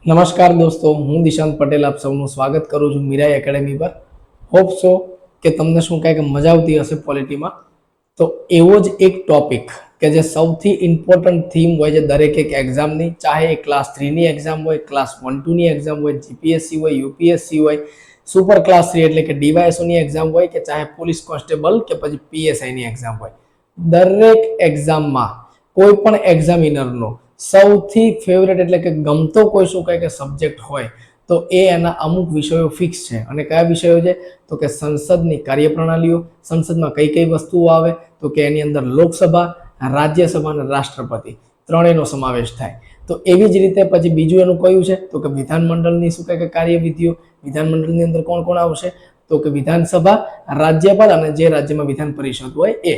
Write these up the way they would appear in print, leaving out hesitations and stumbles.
નમસ્કાર દોસ્તો, હું દિશાંત પટેલ આપ સૌનું સ્વાગત કરું છું મીરાઈ એકેડેમી પર. હોપ સો કે તમને શું કહે કે મજા આવતી હશે પોલિટીમાં. તો એવો જ એક ટોપિક કે જે સૌથી ઇમ્પોર્ટન્ટ થીમ હોય છે દરેક એક એક્ઝામની, ચાહે એ ક્લાસ 3ની એક્ઝામ હોય, ક્લાસ 1-2ની એક્ઝામ હોય, જીપીએસસી હોય, યુપીએસસી હોય, સુપર ક્લાસ 3 એટલે કે ડીવાયએસઓની એક્ઝામ હોય, કે ચાહે પોલીસ કોન્સ્ટેબલ કે પછી પીએસઆઈની એક્ઝામ હોય, દરેક એક્ઝામમાં કોઈ પણ એક્ઝામિનરનો સૌથી ફેવરેટ એટલે કે ગમતો કોઈ શું કહે કે સબ્જેક્ટ હોય તો એ એના અમુક વિષયો ફિક્સ છે. અને કયા વિષયો છે? તો કે સંસદની કાર્યપ્રણાલીઓ, સંસદમાં કઈ કઈ વસ્તુઓ આવે, તો કે એની અંદર લોકસભા, રાજ્યસભા અને રાષ્ટ્રપતિ ત્રણેયનો સમાવેશ થાય. તો એવી જ રીતે પછી બીજું એનું કયું છે? તો કે વિધાનમંડળની શું કહે કે કાર્યવિધિઓ. વિધાનમંડળની અંદર કોણ કોણ આવશે? તો કે વિધાનસભા, રાજ્યપાલ અને જે રાજ્યમાં વિધાન પરિષદ હોય એ.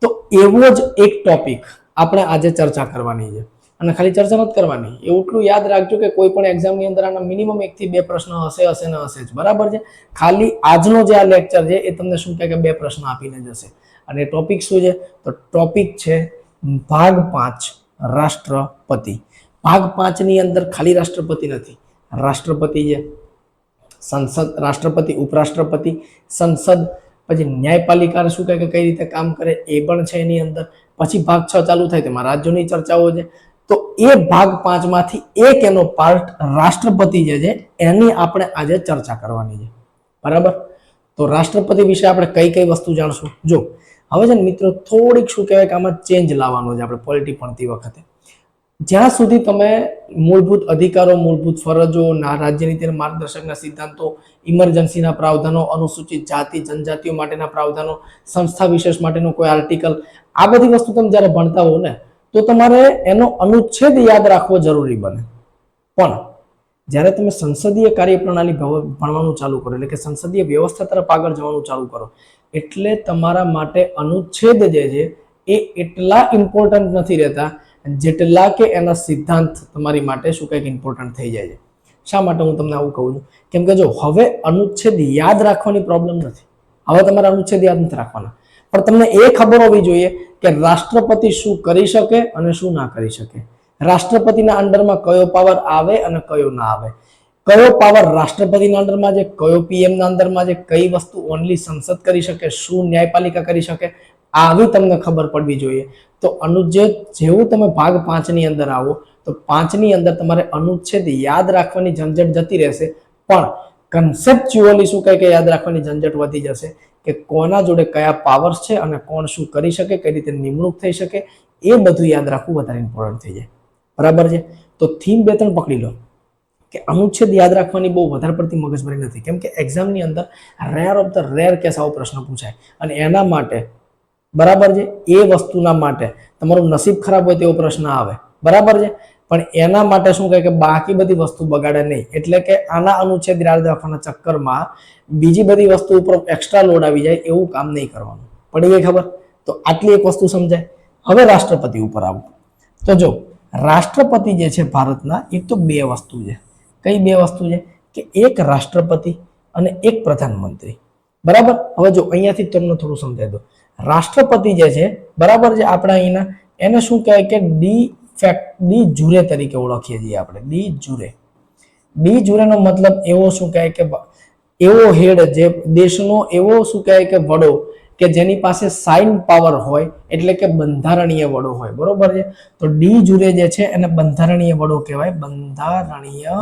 તો એવો જ એક ટોપિક આપણે આજે ચર્ચા કરવાની છે. અને ખાલી ચર્ચા નથી કરવાની, એટલું યાદ રાખજો કે કોઈ પણ એક્ઝામની અંદર આના મિનિમમ 1 થી 2 પ્રશ્ન હશે ને હશે જ. બરાબર છે? ખાલી આજનો જે આ લેક્ચર છે એ તમને શું કહે કે 2 પ્રશ્ન આપીને જશે. અને ટોપિક શું છે? તો ટોપિક છે ભાગ 5 રાષ્ટ્રપતિ. ભાગ 5 ની અંદર ખાલી રાષ્ટ્રપતિ નથી, રાષ્ટ્રપતિ છે, સંસદ, રાષ્ટ્રપતિ, ઉપરાષ્ટ્રપતિ, સંસદ, પછી ન્યાયપાલિકા શું કહે કે કઈ રીતે કામ કરે એ પણ છે એની અંદર. પછી ભાગ 6 ચાલુ થાય તેમાં રાજ્યોની ચર્ચાઓ છે. તો એ ભાગ 5 માંથી એક એનો પાર્ટ રાષ્ટ્રપતિ જે છે એની આપણે આજે ચર્ચા કરવાની છે. બરાબર? તો રાષ્ટ્રપતિ વિશે આપણે કઈ કઈ વસ્તુ જાણશું. જો હવે છે ને મિત્રો, થોડીક શું કહેવાય કે આમાં ચેન્જ લાવવાનો છે આપણે પોલિટી ભણતી વખતે. જ્યાં સુધી તમે મૂળભૂત અધિકારો, મૂળભૂત ફરજો, રાજ્ય નીતિ અને માર્ગદર્શકના સિદ્ધાંતો, ઇમરજન્સીના પ્રાવધાનો, અનુસૂચિત જાતિ જનજાતિઓ માટેના પ્રાવધાનો, સંસ્થા વિશેષ માટેનો કોઈ આર્ટિકલ, આ બધી વસ્તુ તમે જ્યારે ભણતા હો ને તો તમારે એનો અનુચ્છેદ યાદ રાખવો જરૂરી બને. પણ જ્યારે તમે સંસદીય કાર્યપ્રણાલી ભણવાનું ચાલુ કરો, એટલે કે સંસદીય વ્યવસ્થા તરફ આગળ જવાનું ચાલુ કરો, એટલે તમારા માટે અનુચ્છેદ જે છે એ એટલા ઇમ્પોર્ટન્ટ નથી રહેતા જેટલા કે એના સિદ્ધાંત તમારી માટે શું કંઈક ઇમ્પોર્ટન્ટ થઈ જાય છે. શા માટે હું તમને આવું કહું છું? કેમ કે જો હવે અનુચ્છેદ યાદ રાખવાની પ્રોબ્લેમ નથી. હવે તમારે અનુચ્છેદ યાદ નથી રાખવાના, પણ તમને એ ખબર હોવી જોઈએ કે રાષ્ટ્રપતિ શું કરી શકે અને શું ના કરી શકે. રાષ્ટ્રપતિના અંડરમાં કયો પાવર આવે અને કયો ના આવે, કયો પાવર રાષ્ટ્રપતિના અંડરમાં છે, કયો પીએમના અંડરમાં છે, કઈ વસ્તુ ઓનલી સંસદ કરી શકે, શું ન્યાયપાલિકા કરી શકે, આવી તમને ખબર પડવી જોઈએ. તો અનુચ્છેદ જેવું તમે ભાગ 5 ની અંદર આવો તો 5 ની અંદર તમારે અનુચ્છેદ યાદ રાખવાની ઝંઝટ જતી રહેશે, પણ કન્સેપ્ચ્યુઅલી શું કહે કે યાદ રાખવાની ઝંઝટ વધી જશે કે કોના જોડે કયા પાવર્સ છે અને કોણ શું કરી શકે, કઈ રીતે નિમણૂક થઈ શકે, એ બધું યાદ રાખવું વધારે ઇમ્પોર્ટન્ટ થઈ જાય. બરાબર છે? તો થીમ 2-3 પકડી લો કે અનુચ્છેદ યાદ રાખવાની બહુ વધારે પડતી મગજમારી નથી, કેમ કે એક્ઝામની અંદર rare of the rare case આવો પ્રશ્ન પૂછાય. અને એના માટે બરાબર છે, એ વસ્તુના માટે તમારું નસીબ ખરાબ હોય તેવો પ્રશ્ન આવે. બરાબર છે? પણ એના માટે શું કહે કે બાકી બધી વસ્તુ બગાડે નહીં. એટલે કે આના અનુચ્છેદ યાદ રાખવાના ચક્કરમાં બીજી બધી વસ્તુ ઉપર એક્સ્ટ્રા લોડ આવી જાય એવું કામ નહીં કરવાનું. પડી ગઈ ખબર? તો આટલી એક વસ્તુ સમજાય. હવે રાષ્ટ્રપતિ ઉપર આવું તો જો રાષ્ટ્રપતિ જે છે ભારતના, એક તો 2 વસ્તુ છે. કઈ 2 વસ્તુ છે? કે એક રાષ્ટ્રપતિ અને એક પ્રધાનમંત્રી. બરાબર? હવે જો અહીંયાથી તમને થોડું સમજાય દો. રાષ્ટ્રપતિ જે છે, બરાબર છે, આપણા અહીંના એને શું કહેવાય કે ડી જુરે તરીકે ઓળખીએ છીએ આપણે. ડી જુરેનો મતલબ એવો શું કહે કે એવો હેડ જે દેશનો એવો શું કહે કે વડો કે જેની પાસે સાઇન પાવર હોય, એટલે કે બંધારણીય વડો હોય. બરોબર છે? તો ડી જુરે જે છે એને બંધારણીય વડો કહેવાય, બંધારણીય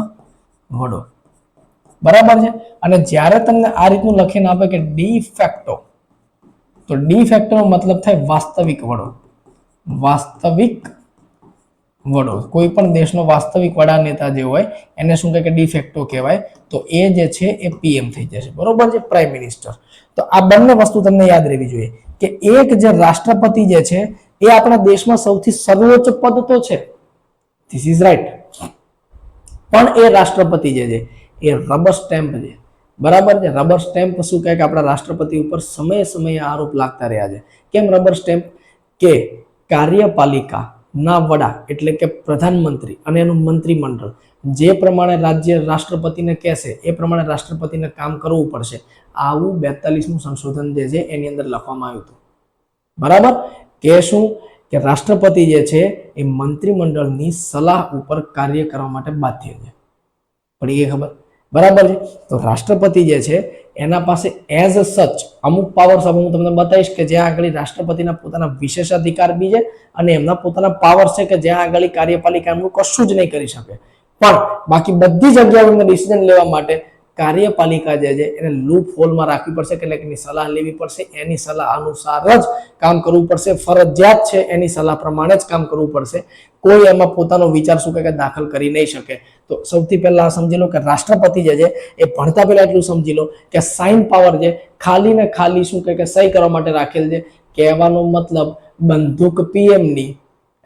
વડો. બરાબર છે? અને જ્યારે તમને આ રીતનું લખીને આપે કે ડી ફેક્ટો, તો ડી ફેક્ટો નો મતલબ થાય વાસ્તવિક વડો. વાસ્તવિક વડો, કોઈ પણ દેશનો વાસ્તવિક વડા નેતા જે હોય એને શું કહે કે ડી ફેક્ટો કહેવાય. તો એ જે છે એ પીએમ થઈ જશે. બરોબર છે? Prime minister. તો આ બંને વસ્તુ તમને યાદ રહેવી જોઈએ કે એક જે રાષ્ટ્રપતિ જે છે એ આપણા દેશમાં સૌથી સર્વોચ્ચ પદ તો છે, ધીસ ઇઝ રાઈટ, પણ એ રાષ્ટ્રપતિ જે છે એ રબર સ્ટેમ્પ છે. બરાબર છે? રબર સ્ટેમ્પ શું કહે કે આપણા રાષ્ટ્રપતિ ઉપર સમયે સમયે આરોપ લાગતા રહ્યા છે. કેમ રબર સ્ટેમ્પ? કે કાર્યપાલિકા ના વડા એટલે કે પ્રધાનમંત્રી અને એનું મંત્રીમંડળ જે પ્રમાણે રાજ્ય રાષ્ટ્રપતિને કહેશે એ પ્રમાણે રાષ્ટ્રપતિને કામ કરવું પડશે. આવું 42મું સંશોધન જે છે એની અંદર લખવામાં આવ્યું હતું. બરાબર? કે શું? કે રાષ્ટ્રપતિ જે છે એ મંત્રીમંડળની સલાહ ઉપર કાર્ય કરવા માટે બાધ્ય છે. પડી ગઈ ખબર? બરાબર છે. તો રાષ્ટ્રપતિ જે છે એના પાસે એઝ સચ અમુક પાવર્સ હું તમને બતાવીશ કે જ્યાં આગળ રાષ્ટ્રપતિના પોતાના વિશેષાધિકાર બી છે અને એમના પોતાના પાવર છે કે જ્યાં આગળ કાર્યપાલિકા એમનું કશું જ નહીં કરી શકે, પણ બાકી બધી જગ્યાએ ડિસિઝન લેવા માટે કાર્યપાલિકા જે છે એને લૂપ હોલમાં રાખવી પડશે, એટલે એની સલાહ લેવી પડશે, એની સલાહ અનુસાર જ કામ કરવું પડશે, ફરજિયાત છે એની સલાહ પ્રમાણે જ કામ કરવું પડશે. કોઈ એમાં પોતાનો વિચાર શું કે દાખલ કરી નહીં શકે. તો સૌથી પહેલા સમજી લો કે રાષ્ટ્રપતિ જે છે એ ભણતા પહેલા એટલું સમજી લો કે સાઇન પાવર છે ખાલી ને ખાલી શું કે સહી કરવા માટે રાખેલ છે. કહેવાનો મતલબ બંદૂક પીએમ ની,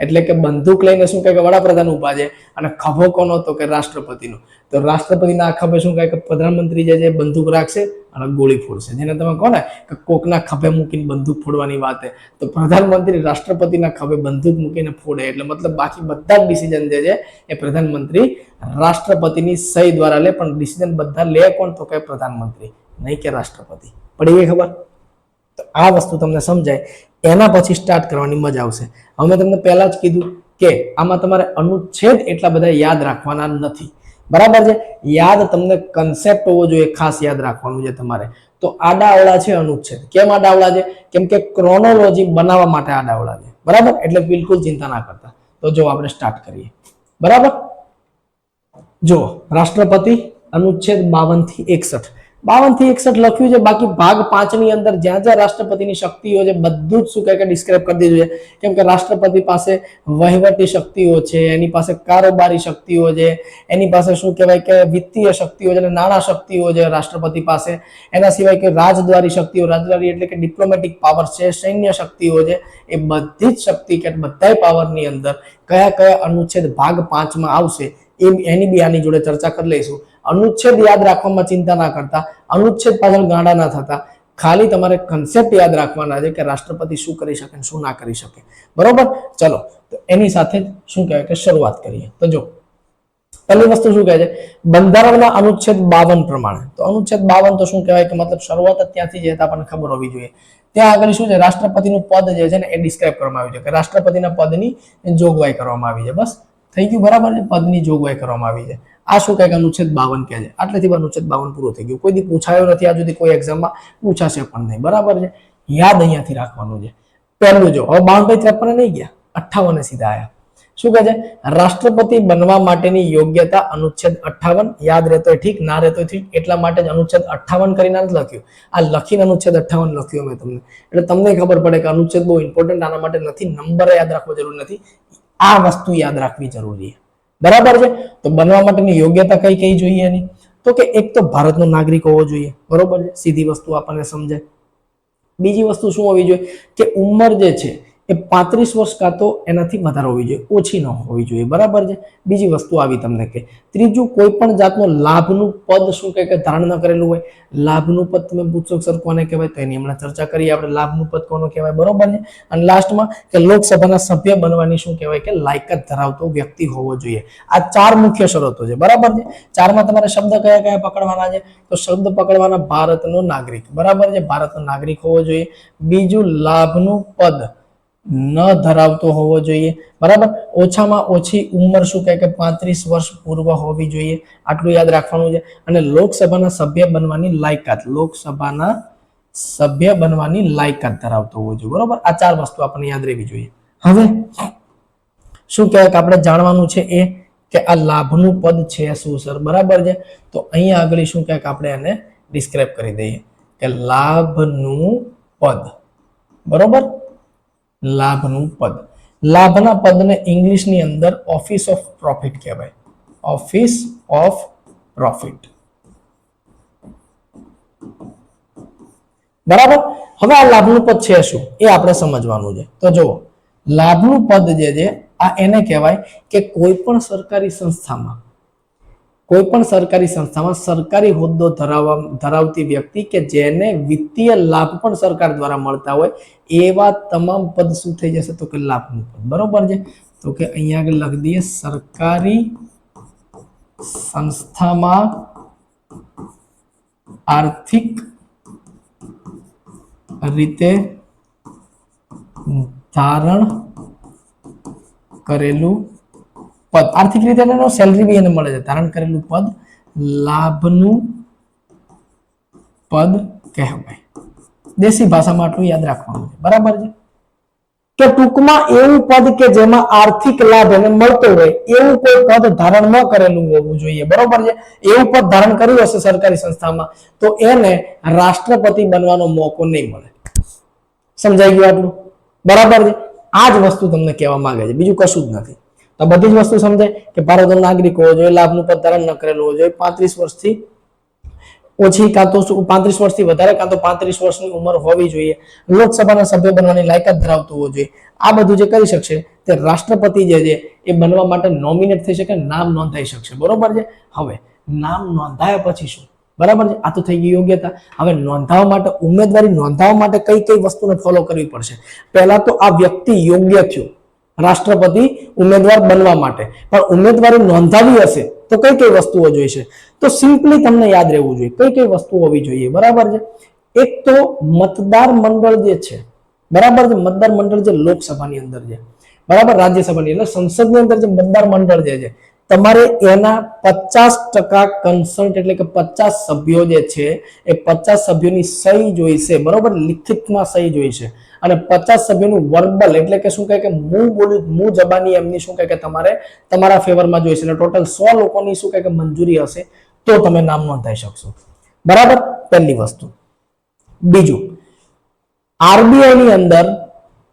એટલે કે બંદૂક લઈને શું કે વડાપ્રધાન ઉભા છે અને ખભો કોનો હતો કે રાષ્ટ્રપતિનો. તો રાષ્ટ્રપતિના ખભે શું કે પ્રધાનમંત્રી જે છે બંદૂક રાખશે અને ગોળી ફોડશે. જેને તમે કહો ને કે કોકના ખભે મૂકીને બંદૂક ફોડવાની વાત છે, તો પ્રધાનમંત્રી રાષ્ટ્રપતિના ખભે બંદૂક મૂકીને ફોડે એટલે મતલબ બાકી બધા જ ડિસિઝન જે છે એ પ્રધાનમંત્રી રાષ્ટ્રપતિની સહી દ્વારા લે, પણ ડિસિઝન બધા લે કોણ? તો કે પ્રધાનમંત્રી, નહીં કે રાષ્ટ્રપતિ. પડી ગઈ ખબર? તો આ વસ્તુ તમને સમજાય એના પછી સ્ટાર્ટ કરવાની મજા આવશે. હવે મેં તમને પહેલા જ કીધું કે આમાં તમારે અનુચ્છેદ એટલા બધા યાદ રાખવાના નથી, બરાબર છે. યાદ તમને કન્સેપ્ટ હોવો જોઈએ, ખાસ યાદ રાખવાનું છે તમારે. તો આડાઅવળા છે અનુચ્છેદ. કેમ આડાઅવળા છે? કેમ કે ક્રોનોલોજી બનાવવા માટે આડાઅવળા છે, બરાબર? એટલે બિલકુલ ચિંતા ના કરતા. તો જો આપણે સ્ટાર્ટ કરીએ, બરાબર. જો રાષ્ટ્રપતિ અનુચ્છેદ 52 થી 61, 52 થી 61 લખ્યું છે, બાકી ભાગ 5 ની અંદર જ્યાં જ્યાં રાષ્ટ્રપતિની શક્તિઓ છે બધું જ શું કે ડિસ્ક્રાઇબ કરી દીધું છે. કેમ કે રાષ્ટ્રપતિ પાસે વહીવટી શક્તિઓ છે, એની પાસે કારોબારી શક્તિઓ છે, એની પાસે શું કહેવાય કે વિત્તીય શક્તિઓ છે, નાણાં શક્તિઓ છે રાષ્ટ્રપતિ પાસે. એના સિવાય કે રાજદ્વારી શક્તિઓ, રાજદ્વારી એટલે કે ડિપ્લોમેટિક પાવર છે, સૈન્ય શક્તિઓ છે. એ બધી જ શક્તિ કે બધા પાવરની અંદર કયા કયા અનુચ્છેદ ભાગ 5 માં આવશે એની બી આની જોડે ચર્ચા કરી લઈશું. અનુચ્છેદ યાદ રાખવામાં ચિંતા ના કરતા, અનુચ્છેદ પાછળ ગાંડા ના થતા, ખાલી તમારે કન્સેપ્ટ યાદ રાખવાના છે કે રાષ્ટ્રપતિ શું કરી શકે શું ના કરી શકે, બરોબર? ચલો, તો એની સાથે શું કહેવાય કે શરૂઆત કરીએ. તો જો પહેલી વસ્તુ શું કહે છે, બંધારણના અનુચ્છેદ 52 પ્રમાણે. તો અનુચ્છેદ 52 તો શું કહેવાય કે મતલબ શરૂઆત જ ત્યાંથી જે આપણને ખબર હોવી જોઈએ. ત્યાં આગળ શું છે, રાષ્ટ્રપતિનું પદ જે છે ને એ ડિસ્ક્રાઇબ કરવામાં આવ્યું છે કે રાષ્ટ્રપતિના પદની જોગવાઈ કરવામાં આવી છે. બસ થઈ ગયું, બરાબર છે. પદની જોગવાઈ કરવામાં આવી છે. આ શું કહે કે અનુચ્છેદ 52 કહે છે. આટલેથી અનુચ્છેદ 52 પૂરો થઈ ગયો. કોઈ દી પૂછાયો નથી આ સુધી, કોઈ એક્ઝામમાં પૂછાશે પણ નહીં, બરાબર છે. યાદ અહીંયાથી રાખવાનું છે. પહેલું જો હવે 52 થી 53 નહીં ગયા, 58 સીધા આયા. શું કહે છે, રાષ્ટ્રપતિ બનવા માટેની યોગ્યતા અનુચ્છેદ 58. યાદ રહેતો ઠીક, ના રહેતો ઠીક, એટલા માટે જ અનુચ્છેદ 58 કરીને નથી લખ્યું. આ લખીને અનુચ્છેદ 58 લખ્યું મેં તમને, એટલે તમને ખબર પડે કે અનુચ્છેદ બહુ ઇમ્પોર્ટન્ટ આના માટે નથી. નંબર યાદ રાખવો જરૂરી નથી, આ વસ્તુ યાદ રાખવી જરૂરી છે, બરાબર છે. તો બનવા માટેની યોગ્યતા કઈ કઈ જોઈએ એની? તો કે એક તો ભારતનો નાગરિક હોવો જોઈએ, બરોબર છે. સીધી વસ્તુ આપણને સમજાય. બીજી વસ્તુ શું હોવી જોઈએ કે ઉંમર જે છે એ 35 વર્ષ કાં તો એનાથી વધારે હોવી જોઈએ, ઓછી ન હોવી જોઈએ, બરાબર છે. બીજી વસ્તુ આવી તમને કે ત્રીજું, કોઈ પણ જાતનો લાભનું પદ શું કે ધારણ ન કરેલું હોય. લાભનું પદ તમે પૂછશો સર કોને કહેવાય, તો એની હમણાં ચર્ચા કરીએ આપણે, લાભનું પદ કોને કહેવાય, બરોબર છે. અને લાસ્ટમાં કે લોકસભાના સભ્ય બનવાની શું કહેવાય કે લાયકાત ધરાવતો વ્યક્તિ હોવો જોઈએ. આ 4 મુખ્ય શરતો છે, બરાબર છે. 4માં તમારે શબ્દ કયા કયા પકડવાના છે? તો શબ્દ પકડવાના ભારતનો નાગરિક, બરાબર છે. ભારતનો નાગરિક હોવો જોઈએ. બીજું, લાભનું પદ ન ધરાવતો હોવો જોઈએ, બરાબર. ઓછામાં ઓછી ઉંમર શું કહે કે 35 વર્ષ પૂર્વ હોવી જોઈએ, આટલું યાદ રાખવાનું છે. અને લોકસભાના સભ્ય બનવાની લાયકાત, લોકસભાના સભ્ય બનવાની લાયકાત ધરાવતો હોવો જોઈએ, બરોબર. આ 4 વસ્તુ આપણને યાદ રહેવી જોઈએ. હવે શું કહેવાય કે આપણે જાણવાનું છે એ કે આ લાભનું પદ છે શું સર, બરાબર છે. તો અહીંયા આગળ શું કહે કે આપણે એને ડિસ્ક્રાઇબ કરી દઈએ કે લાભનું પદ, બરોબર. લાભનું પદ, લાભના પદને ઇંગ્લિશની અંદર ઓફિસ ઓફ પ્રોફિટ કહેવાય, ઓફિસ ઓફ પ્રોફિટ, બરાબર. હવે આ લાભનું પદ છે શું એ આપણે સમજવાનું છે. તો જુઓ, લાભનું પદ જે છે આ એને કહેવાય કે કોઈ પણ સરકારી સંસ્થામાં, કોઈ પણ સરકારી સંસ્થામાં સરકારી હોદ્દો ધરાવતી વ્યક્તિ કે જેને વિત્તીય લાભ પણ સરકાર દ્વારા મળતા હોય એવા તમામ પદ શું થઈ જશે? તો કે લાભનું પદ, બરોબર છે. તો કે અહીંયા આગળ લખી દઈએ, સરકારી સંસ્થામાં આર્થિક રીતે ધારણ કરેલું પદ, આર્થિક રીતે સેલરી બી એને મળે છે, ધારણ કરેલું પદ લાભનું પદ કહેવાય. દેશી ભાષામાં આટલું યાદ રાખવાનું છે. બરાબર છે કે ટૂંકમાં એવું પદ કે જેમાં આર્થિક લાભ એને મળતો હોય એવું કોઈ પદ ધારણ ન કરેલું હોવું જોઈએ. બરોબર છે. એવું પદ ધારણ કર્યું હશે સરકારી સંસ્થામાં તો એને રાષ્ટ્રપતિ બનવાનો મોકો નહીં મળે. સમજાઈ ગયું આટલું? બરાબર છે. આ જ વસ્તુ તમને કહેવા માંગે છે, બીજું કશું જ નથી. તો બધી જ વસ્તુ સમજાય કે ભારતનો નાગરિક હોવો જોઈએ, લાભનું પદ ધારણ ન કરેલું હોવું જોઈએ, 35 વર્ષથી ઓછી કાં તો 35 વર્ષથી વધારે કાં તો 35 વર્ષની ઉંમર હોવી જોઈએ, લોકસભાના સભ્ય બનવાની લાયકાત ધરાવતું હોવું જોઈએ. આ બધું જે કરી શકશે તે રાષ્ટ્રપતિ જે છે એ બનવા માટે નોમિનેટ થઈ શકે, નામ નોંધાઈ શકશે. બરોબર છે. હવે નામ નોંધાયા પછી શું? બરાબર છે. આ તો થઈ ગઈ યોગ્યતા. હવે નોંધાવવા માટે, ઉમેદવારી નોંધાવવા માટે કઈ કઈ વસ્તુને ફોલો કરવી પડશે? પહેલા તો આ વ્યક્તિ યોગ્ય થયો રાષ્ટ્રપતિ ઉમેદવાર બનવા માટે, પણ ઉમેદવારી નોંધાવી હશે તો કઈ કઈ વસ્તુઓ જોઈશે? તો સિમ્પલી તમને યાદ રહેવું જોઈએ કઈ કઈ વસ્તુઓ હોવી જોઈએ. બરાબર છે. એક તો મતદાર મંડળ જે છે, બરાબર છે, મતદાર મંડળ જે લોકસભાની અંદર છે, બરાબર, રાજ્યસભાની એટલે સંસદની અંદર જે મતદાર મંડળ જે છે તમારે એના 50% કન્સન્ટ એટલે કે 50 સભ્યો જે છે એ 50 સભ્યોની સહી જોઈશે. બરોબર, લિખિતમાં સહી જોઈશે. અને 50 સભ્યોનું વર્બલ એટલે કે શું કહે કે મું જબાની એમની શું કહે કે તમારે તમારા ફેવરમાં જોઈશે. એટલે ટોટલ 100 લોકોની શું કહે કે મંજૂરી હશે તો તમે નામ નોંધાઈ શકશો. બરાબર, પહેલી વસ્તુ. બીજું, આરબીઆઈ ની અંદર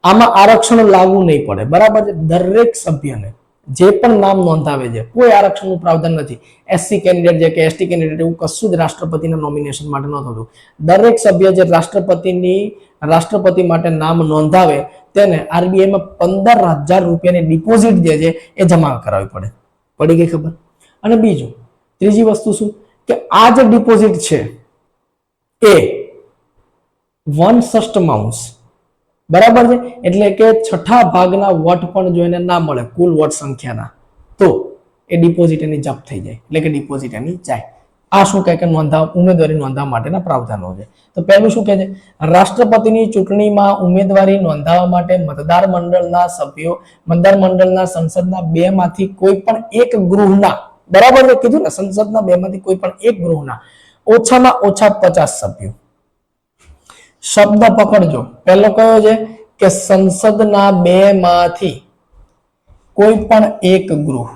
આમાં આરક્ષણ લાગુ નહીં પડે. બરાબર છે. દરેક સભ્યને જે પણ નામ નોંધાવે છે કોઈ આરક્ષણનું પ્રાવધાન નથી. એસસી કેન્ડિડેટ છે કે એસટી કેન્ડિડેટ એવું કશું જ રાષ્ટ્રપતિના નોમિનેશન માટે ન થતું. દરેક સભ્ય જે રાષ્ટ્રપતિ માટે નામ નોંધાવે તેને આરબીઆઈમાં 15,000 રૂપિયાની ડિપોઝિટ જે છે એ જમા કરાવવી પડે. પડી ગઈ ખબર? અને બીજું, ત્રીજી વસ્તુ શું કે આ જે ડિપોઝિટ છે એ 1/6 માઉન્સ, બરાબર છે, એટલે કે છઠ્ઠા ભાગના વોટ પણ જો એને ના મળે કુલ વોટ સંખ્યાના તો એ ડિપોઝિટ એની જપ્ત થઈ જાય, એટલે કે ડિપોઝિટ એની જાય. આ શું કહે કે ઉમેદવારી નોંધાવવા માટેના પ્રાવધાનો છે. તો પહેલું શું કહે છે? રાષ્ટ્રપતિની ચૂંટણીમાં ઉમેદવારી નોંધાવવા માટે મતદાર મંડળના સંસદના 2 માંથી કોઈ પણ એક ગૃહના, બરાબર છે, કીધું ને, સંસદના 2 માંથી કોઈ પણ એક ગૃહના ઓછામાં ઓછા 50 સભ્યો. શબ્દ પકડજો, પહેલો કયો છે કે સંસદના 2 માંથી કોઈ પણ એક ગૃહ,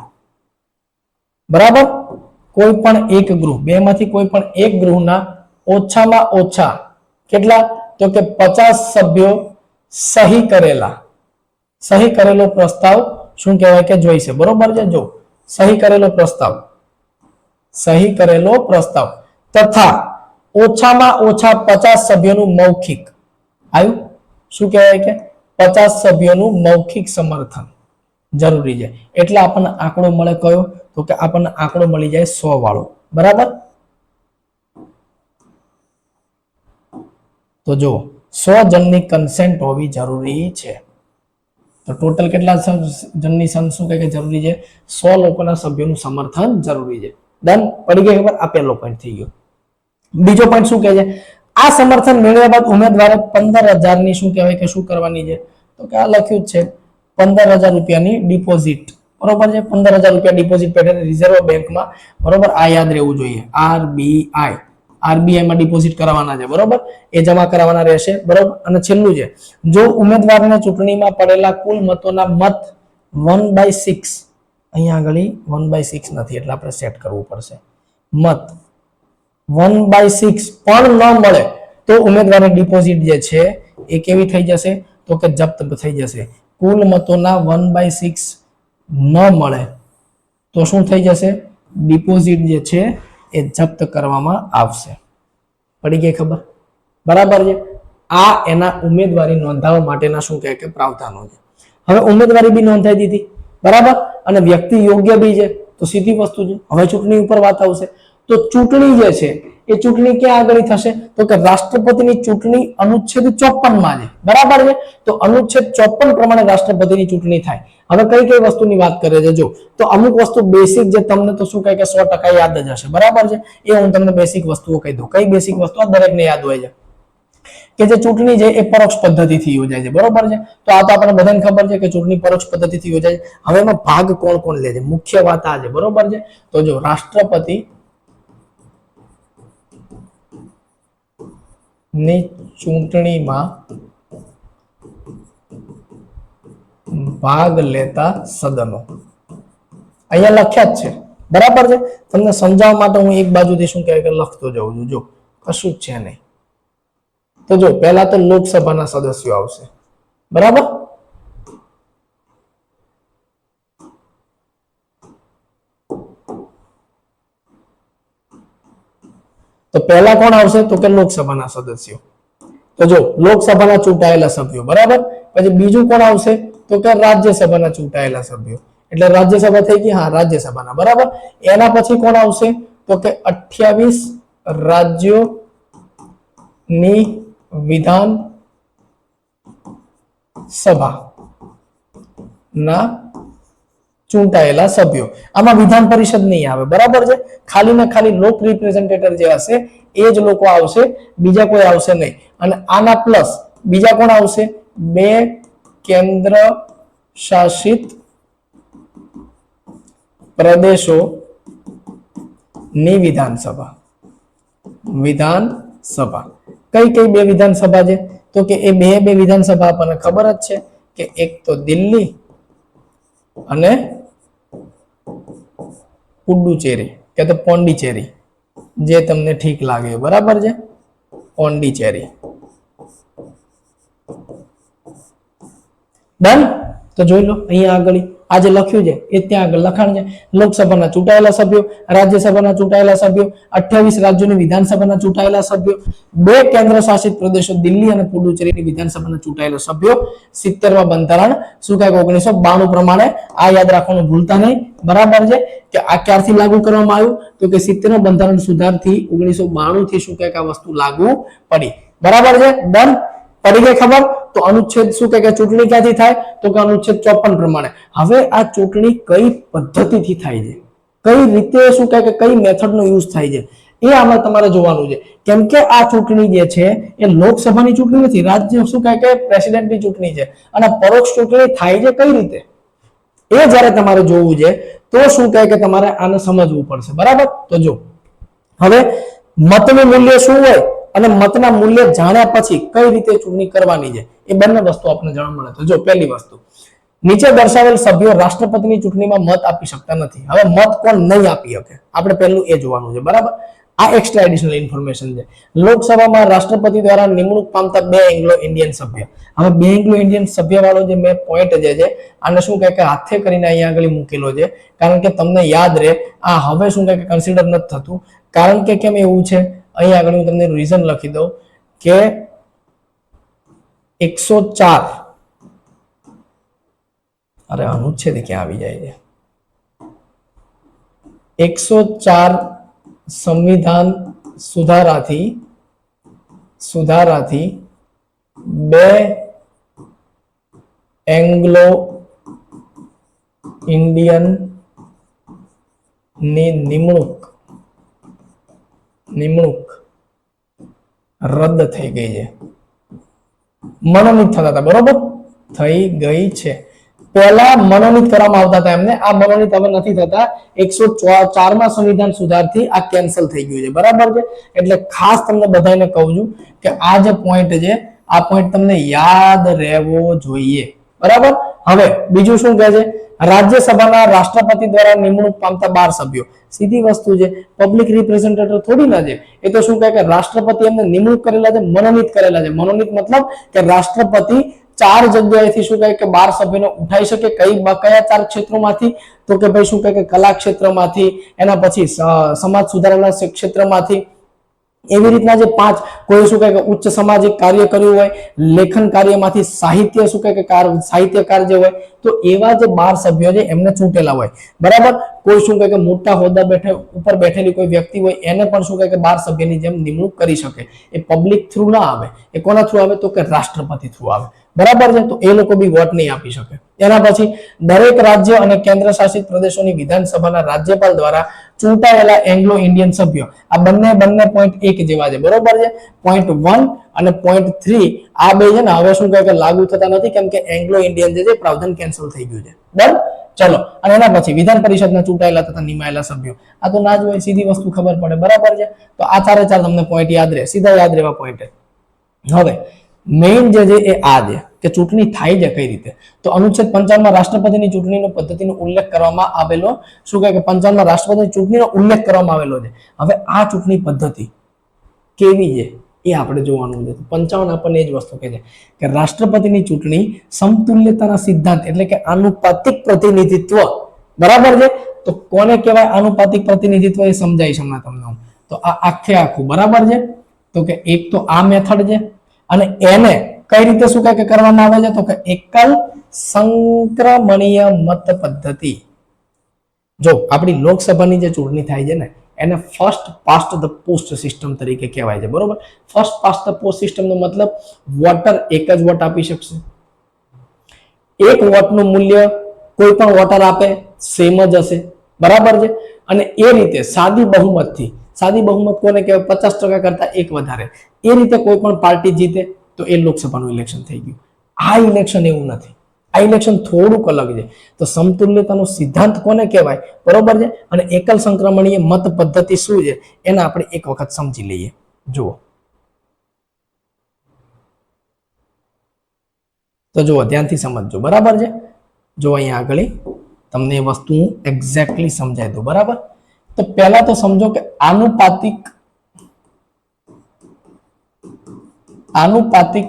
બરાબર, કોઈ પણ એક ગૃહ, 2 માંથી કોઈ પણ એક ગૃહના ઓછામાં ઓછા કેટલા? તો કે 50 સભ્યો સહી કરેલો પ્રસ્તાવ શું કહેવાય કે જોઈશે. બરોબર છે. જો સહી કરેલો પ્રસ્તાવ તથા ઓછામાં ઓછા 50 સભ્યોનું મૌખિક આવ્યું. શું કહેવાય કે 50 સભ્યોનું મૌખિક સમર્થન જરૂરી છે. એટલે આપણને આંકડો મળે કયો? તો કે આપણને આંકડો મળી જાય 100 વાળો. બરાબર, તો જો 100 જણની કન્સેન્ટ હોવી જરૂરી છે. તો ટોટલ કેટલા જણની શું કહે કે જરૂરી છે? 100 લોકોના સભ્યોનું સમર્થન જરૂરી છે. ડન? પડી ગઈ ખબર? આ પહેલો પોઈન્ટ થઈ ગયો. બીજો પોઈન્ટ શું કહે છે? આ સમર્થન મેળવ્યા બાદ ઉમેદવારે 15,000 ની શું કહેવાય કે શું કરવાની છે? તો કે આ લખ્યું જ છે 15,000 રૂપિયાની ડિપોઝિટ. બરોબર છે. 15,000 રૂપિયા ડિપોઝિટ પેટે રિઝર્વ બેંકમાં, બરોબર, આ યાદ રહેવું જોઈએ. આરબીઆઈ માં ડિપોઝિટ કરવાના છે. બરોબર, એ જમા કરાવવાના રહેશે. બરોબર. અને છેલ્લું છે, જો ઉમેદવારને ચૂંટણીમાં પડેલા કુલ મતોના મત 1/6, અહીંયા આગળ 1/6 નથી એટલે આપણે સેટ કરવું પડશે. મત 1/6 પણ ન મળે તો ઉમેદવારની ડિપોઝિટ જે છે એ કેવી થઈ જશે? તો કે જપ્ત થઈ જશે. કુલ મતોના 1/6 ન મળે તો શું થઈ જશે? ડિપોઝિટ જે છે એ જપ્ત કરવામાં આવશે. પડી ગઈ ખબર? બરાબર છે. આ એના ઉમેદવારી નોંધાવવા માટેના શું કહે કે પ્રાવધાનો છે. હવે ઉમેદવારી બી નોંધાઈ દીધી, બરાબર, અને વ્યક્તિ યોગ્ય બી છે, તો સીધી વસ્તુ છે. હવે ચૂંટણી ઉપર વાત આવશે. તો ચૂંટણી જે છે એ ચૂંટણી ક્યાં આગળ થશે? તો કે રાષ્ટ્રપતિની ચૂંટણી અનુચ્છેદ 54 માં છે. બરાબર છે. તો અનુચ્છેદ 54 પ્રમાણે રાષ્ટ્રપતિની ચૂંટણી થાય. હવે કઈ કઈ વસ્તુની વાત કરે છે જો, તો અમુક વસ્તુ બેસિક જે તમને તો શું કહે કે 100% યાદ જ હશે. બરાબર છે. એ હું તમને બેસિક વસ્તુઓ કહી દઉં. કઈ બેસિક વસ્તુઓ દરેકને યાદ હોય છે કે જે ચૂંટણી છે એ પરોક્ષ પદ્ધતિથી યોજાય છે. બરોબર છે. તો આ તો આપણે બધાને ખબર છે કે ચૂંટણી પરોક્ષ પદ્ધતિથી યોજાય છે. હવે એમાં ભાગ કોણ કોણ લે છે? મુખ્ય વાત આ છે. બરોબર છે. તો જો રાષ્ટ્રપતિ ની ચૂંટણીમાં ભાગ લેતા સદનો અહીંયા લખ્યા જ છે, બરાબર છે. તમને સમજાવવા માટે હું એક બાજુથી શું કહેવાય કે લખતો જાઉં છું. જો કશું જ છે નહીં. તો જો પહેલા તો લોકસભાના સદસ્યો આવશે, બરાબર. તો પહેલા કોણ આવશે તો કે લોકસભાના સદસ્યો. તો જો લોકસભાના ચૂંટાયેલા સભ્યો, બરાબર. પછી બીજું કોણ આવશે તો કે રાજ્યસભાના ચૂંટાયેલા સભ્યો. એટલે રાજ્યસભા થઈ ગઈ, હા રાજ્યસભાના, બરાબર. એના પછી કોણ આવશે તો કે 28 રાજ્યોની વિધાન સભા ના ચૂંટાયેલા સભ્યો. આમાં વિધાન પરિષદ નહીં આવે, બરાબર છે. ખાલી ને ખાલી લોક રિપ્રેઝેન્ટેટર જે હશે એ જ લોકો આવશે, બીજા કોઈ આવશે નહીં. અને આના પ્લસ બીજા કોણ આવશે? 2 કેન્દ્ર શાસિત પ્રદેશો ની વિધાનસભા. વિધાનસભા કઈ કઈ 2 વિધાનસભા છે તો કે એ બે વિધાનસભા આપણને ખબર જ છે કે એક તો દિલ્હી અને પુડુચેરી કે તો પોંડિચેરી, જે તમને ઠીક લાગે, બરાબર છે. પોંડિચેરી ડન. તો જોઈ લો અહીંયા આગળ આ જે લખ્યું છે એ ત્યાં આગળ લખાણ છે. લોકસભાના ચૂંટાયેલા સભ્યો, રાજ્યસભાના ચૂંટાયેલા સભ્યો, 28 રાજ્યોની વિધાનસભાના ચૂંટાયેલા સભ્યો, 2 કેન્દ્ર શાસિત પ્રદેશો દિલ્હી અને પુડુચેરીની વિધાનસભાના ચૂંટાયેલા સભ્યો, 70માં બંધારણ શું કહે 1992 પ્રમાણે. આ યાદ રાખવાનું ભૂલતા નહીં, બરાબર છે. કે આ ક્યારથી લાગુ કરવામાં આવ્યું તો કે 70માં બંધારણ સુધારથી 1992 થી શું કહે આ વસ્તુ લાગુ પડી, બરાબર છે. ડન. પડી ગઈ ખબર. તો અનુચ્છેદ શું કહે કે ચૂંટણી ક્યાંથી થાય તો કે અનુચ્છેદ 54 પ્રમાણે. હવે આ ચૂંટણી કઈ પદ્ધતિથી થાય છે, કઈ રીતે શું કહે કે કઈ મેથડનો યુઝ થાય છે એ આમાં તમારે જોવાનું છે. કેમ કે આ ચૂંટણી જે છે એ લોકસભાની ચૂંટણી નથી, રાજ્ય શું કહે કે પ્રેસિડેન્ટની ચૂંટણી છે. અને પરોક્ષ ચૂંટણી થાય છે કઈ રીતે એ જ્યારે તમારે જોવું છે તો શું કહે કે તમારે આને સમજવું પડશે, બરાબર. તો જો હવે મતનું મૂલ્ય શું હોય અને મતના મૂલ્ય જાણ્યા પછી કઈ રીતે ચૂંટણી કરવાની છે એ બંને વસ્તુ આપણને જાણવા મળે. તો જો પહેલી વસ્તુ, નીચે દર્શાવેલ સભ્યો રાષ્ટ્રપતિની ચૂંટણીમાં મત આપી શકતા નથી. હવે મત કોણ નહીં આપી શકે આપણે પહેલું એ જોવાનું છે, બરાબર. આ એક્સ્ટ્રા એડિશનલ ઇન્ફોર્મેશન છે. લોકસભામાં રાષ્ટ્રપતિ દ્વારા નિમણૂક પામતા 2 એંગ્લો ઇન્ડિયન સભ્ય. હવે 2 એંગ્લો ઇન્ડિયન સભ્ય વાળો જે મેં પોઈન્ટ જે છે આને શું કહે કે હાથે કરીને અહીંયા આગળ મૂકેલો છે, કારણ કે તમને યાદ રહે. આ હવે શું કહે કે કન્સિડર નથી થતું, કારણ કે કેમ એવું છે અહીંયા આગળ હું તમને રીઝન લખી દઉં કે 104 અરે અનુચ્છેદ ક્યાં આવી જાય છે 104 સંવિધાન સુધારાથી 2 એંગ્લો ઇન્ડિયન ની નિમણૂક રદ થઈ ગઈ છે, મનોનીત થતા હતા, બરોબર થઈ ગઈ છે. પહેલા મનોનીત કરવામાં આવતા હતા એમને, આ મનોનીત હવે નથી થતા. 104માં સંવિધાન સુધારથી આ કેન્સલ થઈ ગયું છે, બરાબર છે. એટલે ખાસ તમને બધાને કહું છું કે આ જે પોઈન્ટ છે આ પોઈન્ટ તમને યાદ રહેવો જોઈએ, બરાબર. હવે બીજું શું કહે છે, રાજ્યસભાના રાષ્ટ્રપતિ દ્વારા નિમણૂક પામતા 12 સભ્યો. સીધી વસ્તુ છે, પબ્લિક રિપ્રેઝેન્ટેટિવ થોડી ના છે. એ તો શું કહે કે રાષ્ટ્રપતિ એમને નિમણૂક કરેલા છે, મનોનીત કરેલા છે. મનોનીત મતલબ કે રાષ્ટ્રપતિ 4 જગ્યાએથી શું કહે કે 12 સભ્યોને ઉઠાઈ શકે. કયા 4 ક્ષેત્રોમાંથી તો કે ભાઈ શું કહે કે કલા ક્ષેત્રમાંથી, એના પછી સમાજ સુધારણા ક્ષેત્રમાંથી, એવી રીતના જે 5 કોઈ શું કહે કે ઉચ્ચ સામાજિક કાર્ય કર્યું હોય, લેખન કાર્યમાંથી, સાહિત્ય શું કહે કે સાહિત્યકાર જે હોય, તો એવા જે 12 સભ્યો છે એમને ચૂંટેલા હોય, બરાબર. કોઈ શું કહે કે મોટા હોદ્દા ઉપર બેઠેલી કોઈ વ્યક્તિ હોય એને પણ શું કહે કે 12 સભ્યની જેમ નિમણૂક કરી શકે. એ પબ્લિક થ્રુ ના આવે, એ કોના થ્રુ આવે તો કે રાષ્ટ્રપતિ થ્રુ આવે, બરાબર છે. તો એ લોકો બી વોટ નહીં આપી શકે. એના પછી દરેક રાજ્ય અને કેન્દ્ર શાસિત પ્રદેશોની વિધાનસભાના રાજ્યપાલ દ્વારા ચૂંટાયેલા એંગ્લો ઇન્ડિયન સભ્યો. આ બંને પોઈન્ટ એક જેવા છે, બરોબર છે. પોઈન્ટ 1 અને પોઈન્ટ 3 આ બે છે ને હવે શું કહે કે લાગુ થતા નથી, કેમ કે એંગ્લો ઇન્ડિયન જે છે પ્રાવધાન કેન્સલ થઈ ગયું છે. ડન. ચલો, અને એના પછી વિધાન પરિષદના ચૂંટાયેલા તથા નિમાયેલા સભ્યો. આ તો ના જ હોય, સીધી વસ્તુ ખબર પડે, બરાબર છે. તો આ 4 તમને પોઈન્ટ યાદ રહે, સીધા યાદ રહેવા પોઈન્ટ. હવે મેઇન જે છે એ આ છે કે ચૂંટણી થાય છે કઈ રીતે. તો અનુચ્છેદ 55 માં રાષ્ટ્રપતિની ચૂંટણીનો પદ્ધતિનો ઉલ્લેખ કરવામાં આવેલો. શું કહે કે 55 માં રાષ્ટ્રપતિની ચૂંટણીનો ઉલ્લેખ કરવામાં આવેલો છે. હવે આ ચૂંટણી પદ્ધતિ કેવી છે એ આપણે જોવાનું છે. 55 આપણને એ જ વસ્તુ કહે છે કે રાષ્ટ્રપતિની ચૂંટણી સમતુલ્યતાના સિદ્ધાંત એટલે કે આનુપાતિક પ્રતિનિધિત્વ, બરાબર છે. તો કોને કહેવાય આનુપાતિક પ્રતિનિધિત્વ એ સમજાઈશ હમણાં તમને હું. તો આ આખે આખું બરાબર છે. તો કે એક તો આ મેથડ છે અને એને કઈ રીતે શું કહે કે કરવામાં આવે છે તો કે એકલ સંક્રમણીય મત પદ્ધતિ. જો આપણી લોકસભાની જે ચૂંટણી થાય છે ને એને first past the post system તરીકે કહેવાય છે, બરોબર. ફર્સ્ટ પાસ્ટ ધ પોસ્ટ સિસ્ટમનો મતલબ વોટર એક જ વોટ આપી શકશે. એક વોટનું મૂલ્ય કોઈ પણ વોટર આપે સેમ જ હશે, બરાબર છે. અને એ રીતે સાદી બહુમતથી, સાદી બહુમત કોને કહેવાય 50% કરતા એક વધારે, એ રીતે કોઈ પણ પાર્ટી જીતે તો એ લોકસભાનું ઇલેક્શન થઈ ગયું. આ ઇલેક્શન એવું નથી, આ ઇલેક્શન થોડુંક અલગ છે. તો સમતુલ્યતાનો સિદ્ધાંત કોને કહેવાય, બરોબર છે. અને એકલ સંક્રમણીય મત પદ્ધતિ શું છે એને આપણે એક વખત સમજી લઈએ. જુઓ તો જુઓ ધ્યાનથી સમજજો, બરાબર છે. જો અહીંયા આગળ તમને એ વસ્તુ એક્ઝેક્ટલી સમજાય દો, બરાબર. તો પહેલા તો સમજો કે આનુપાતિક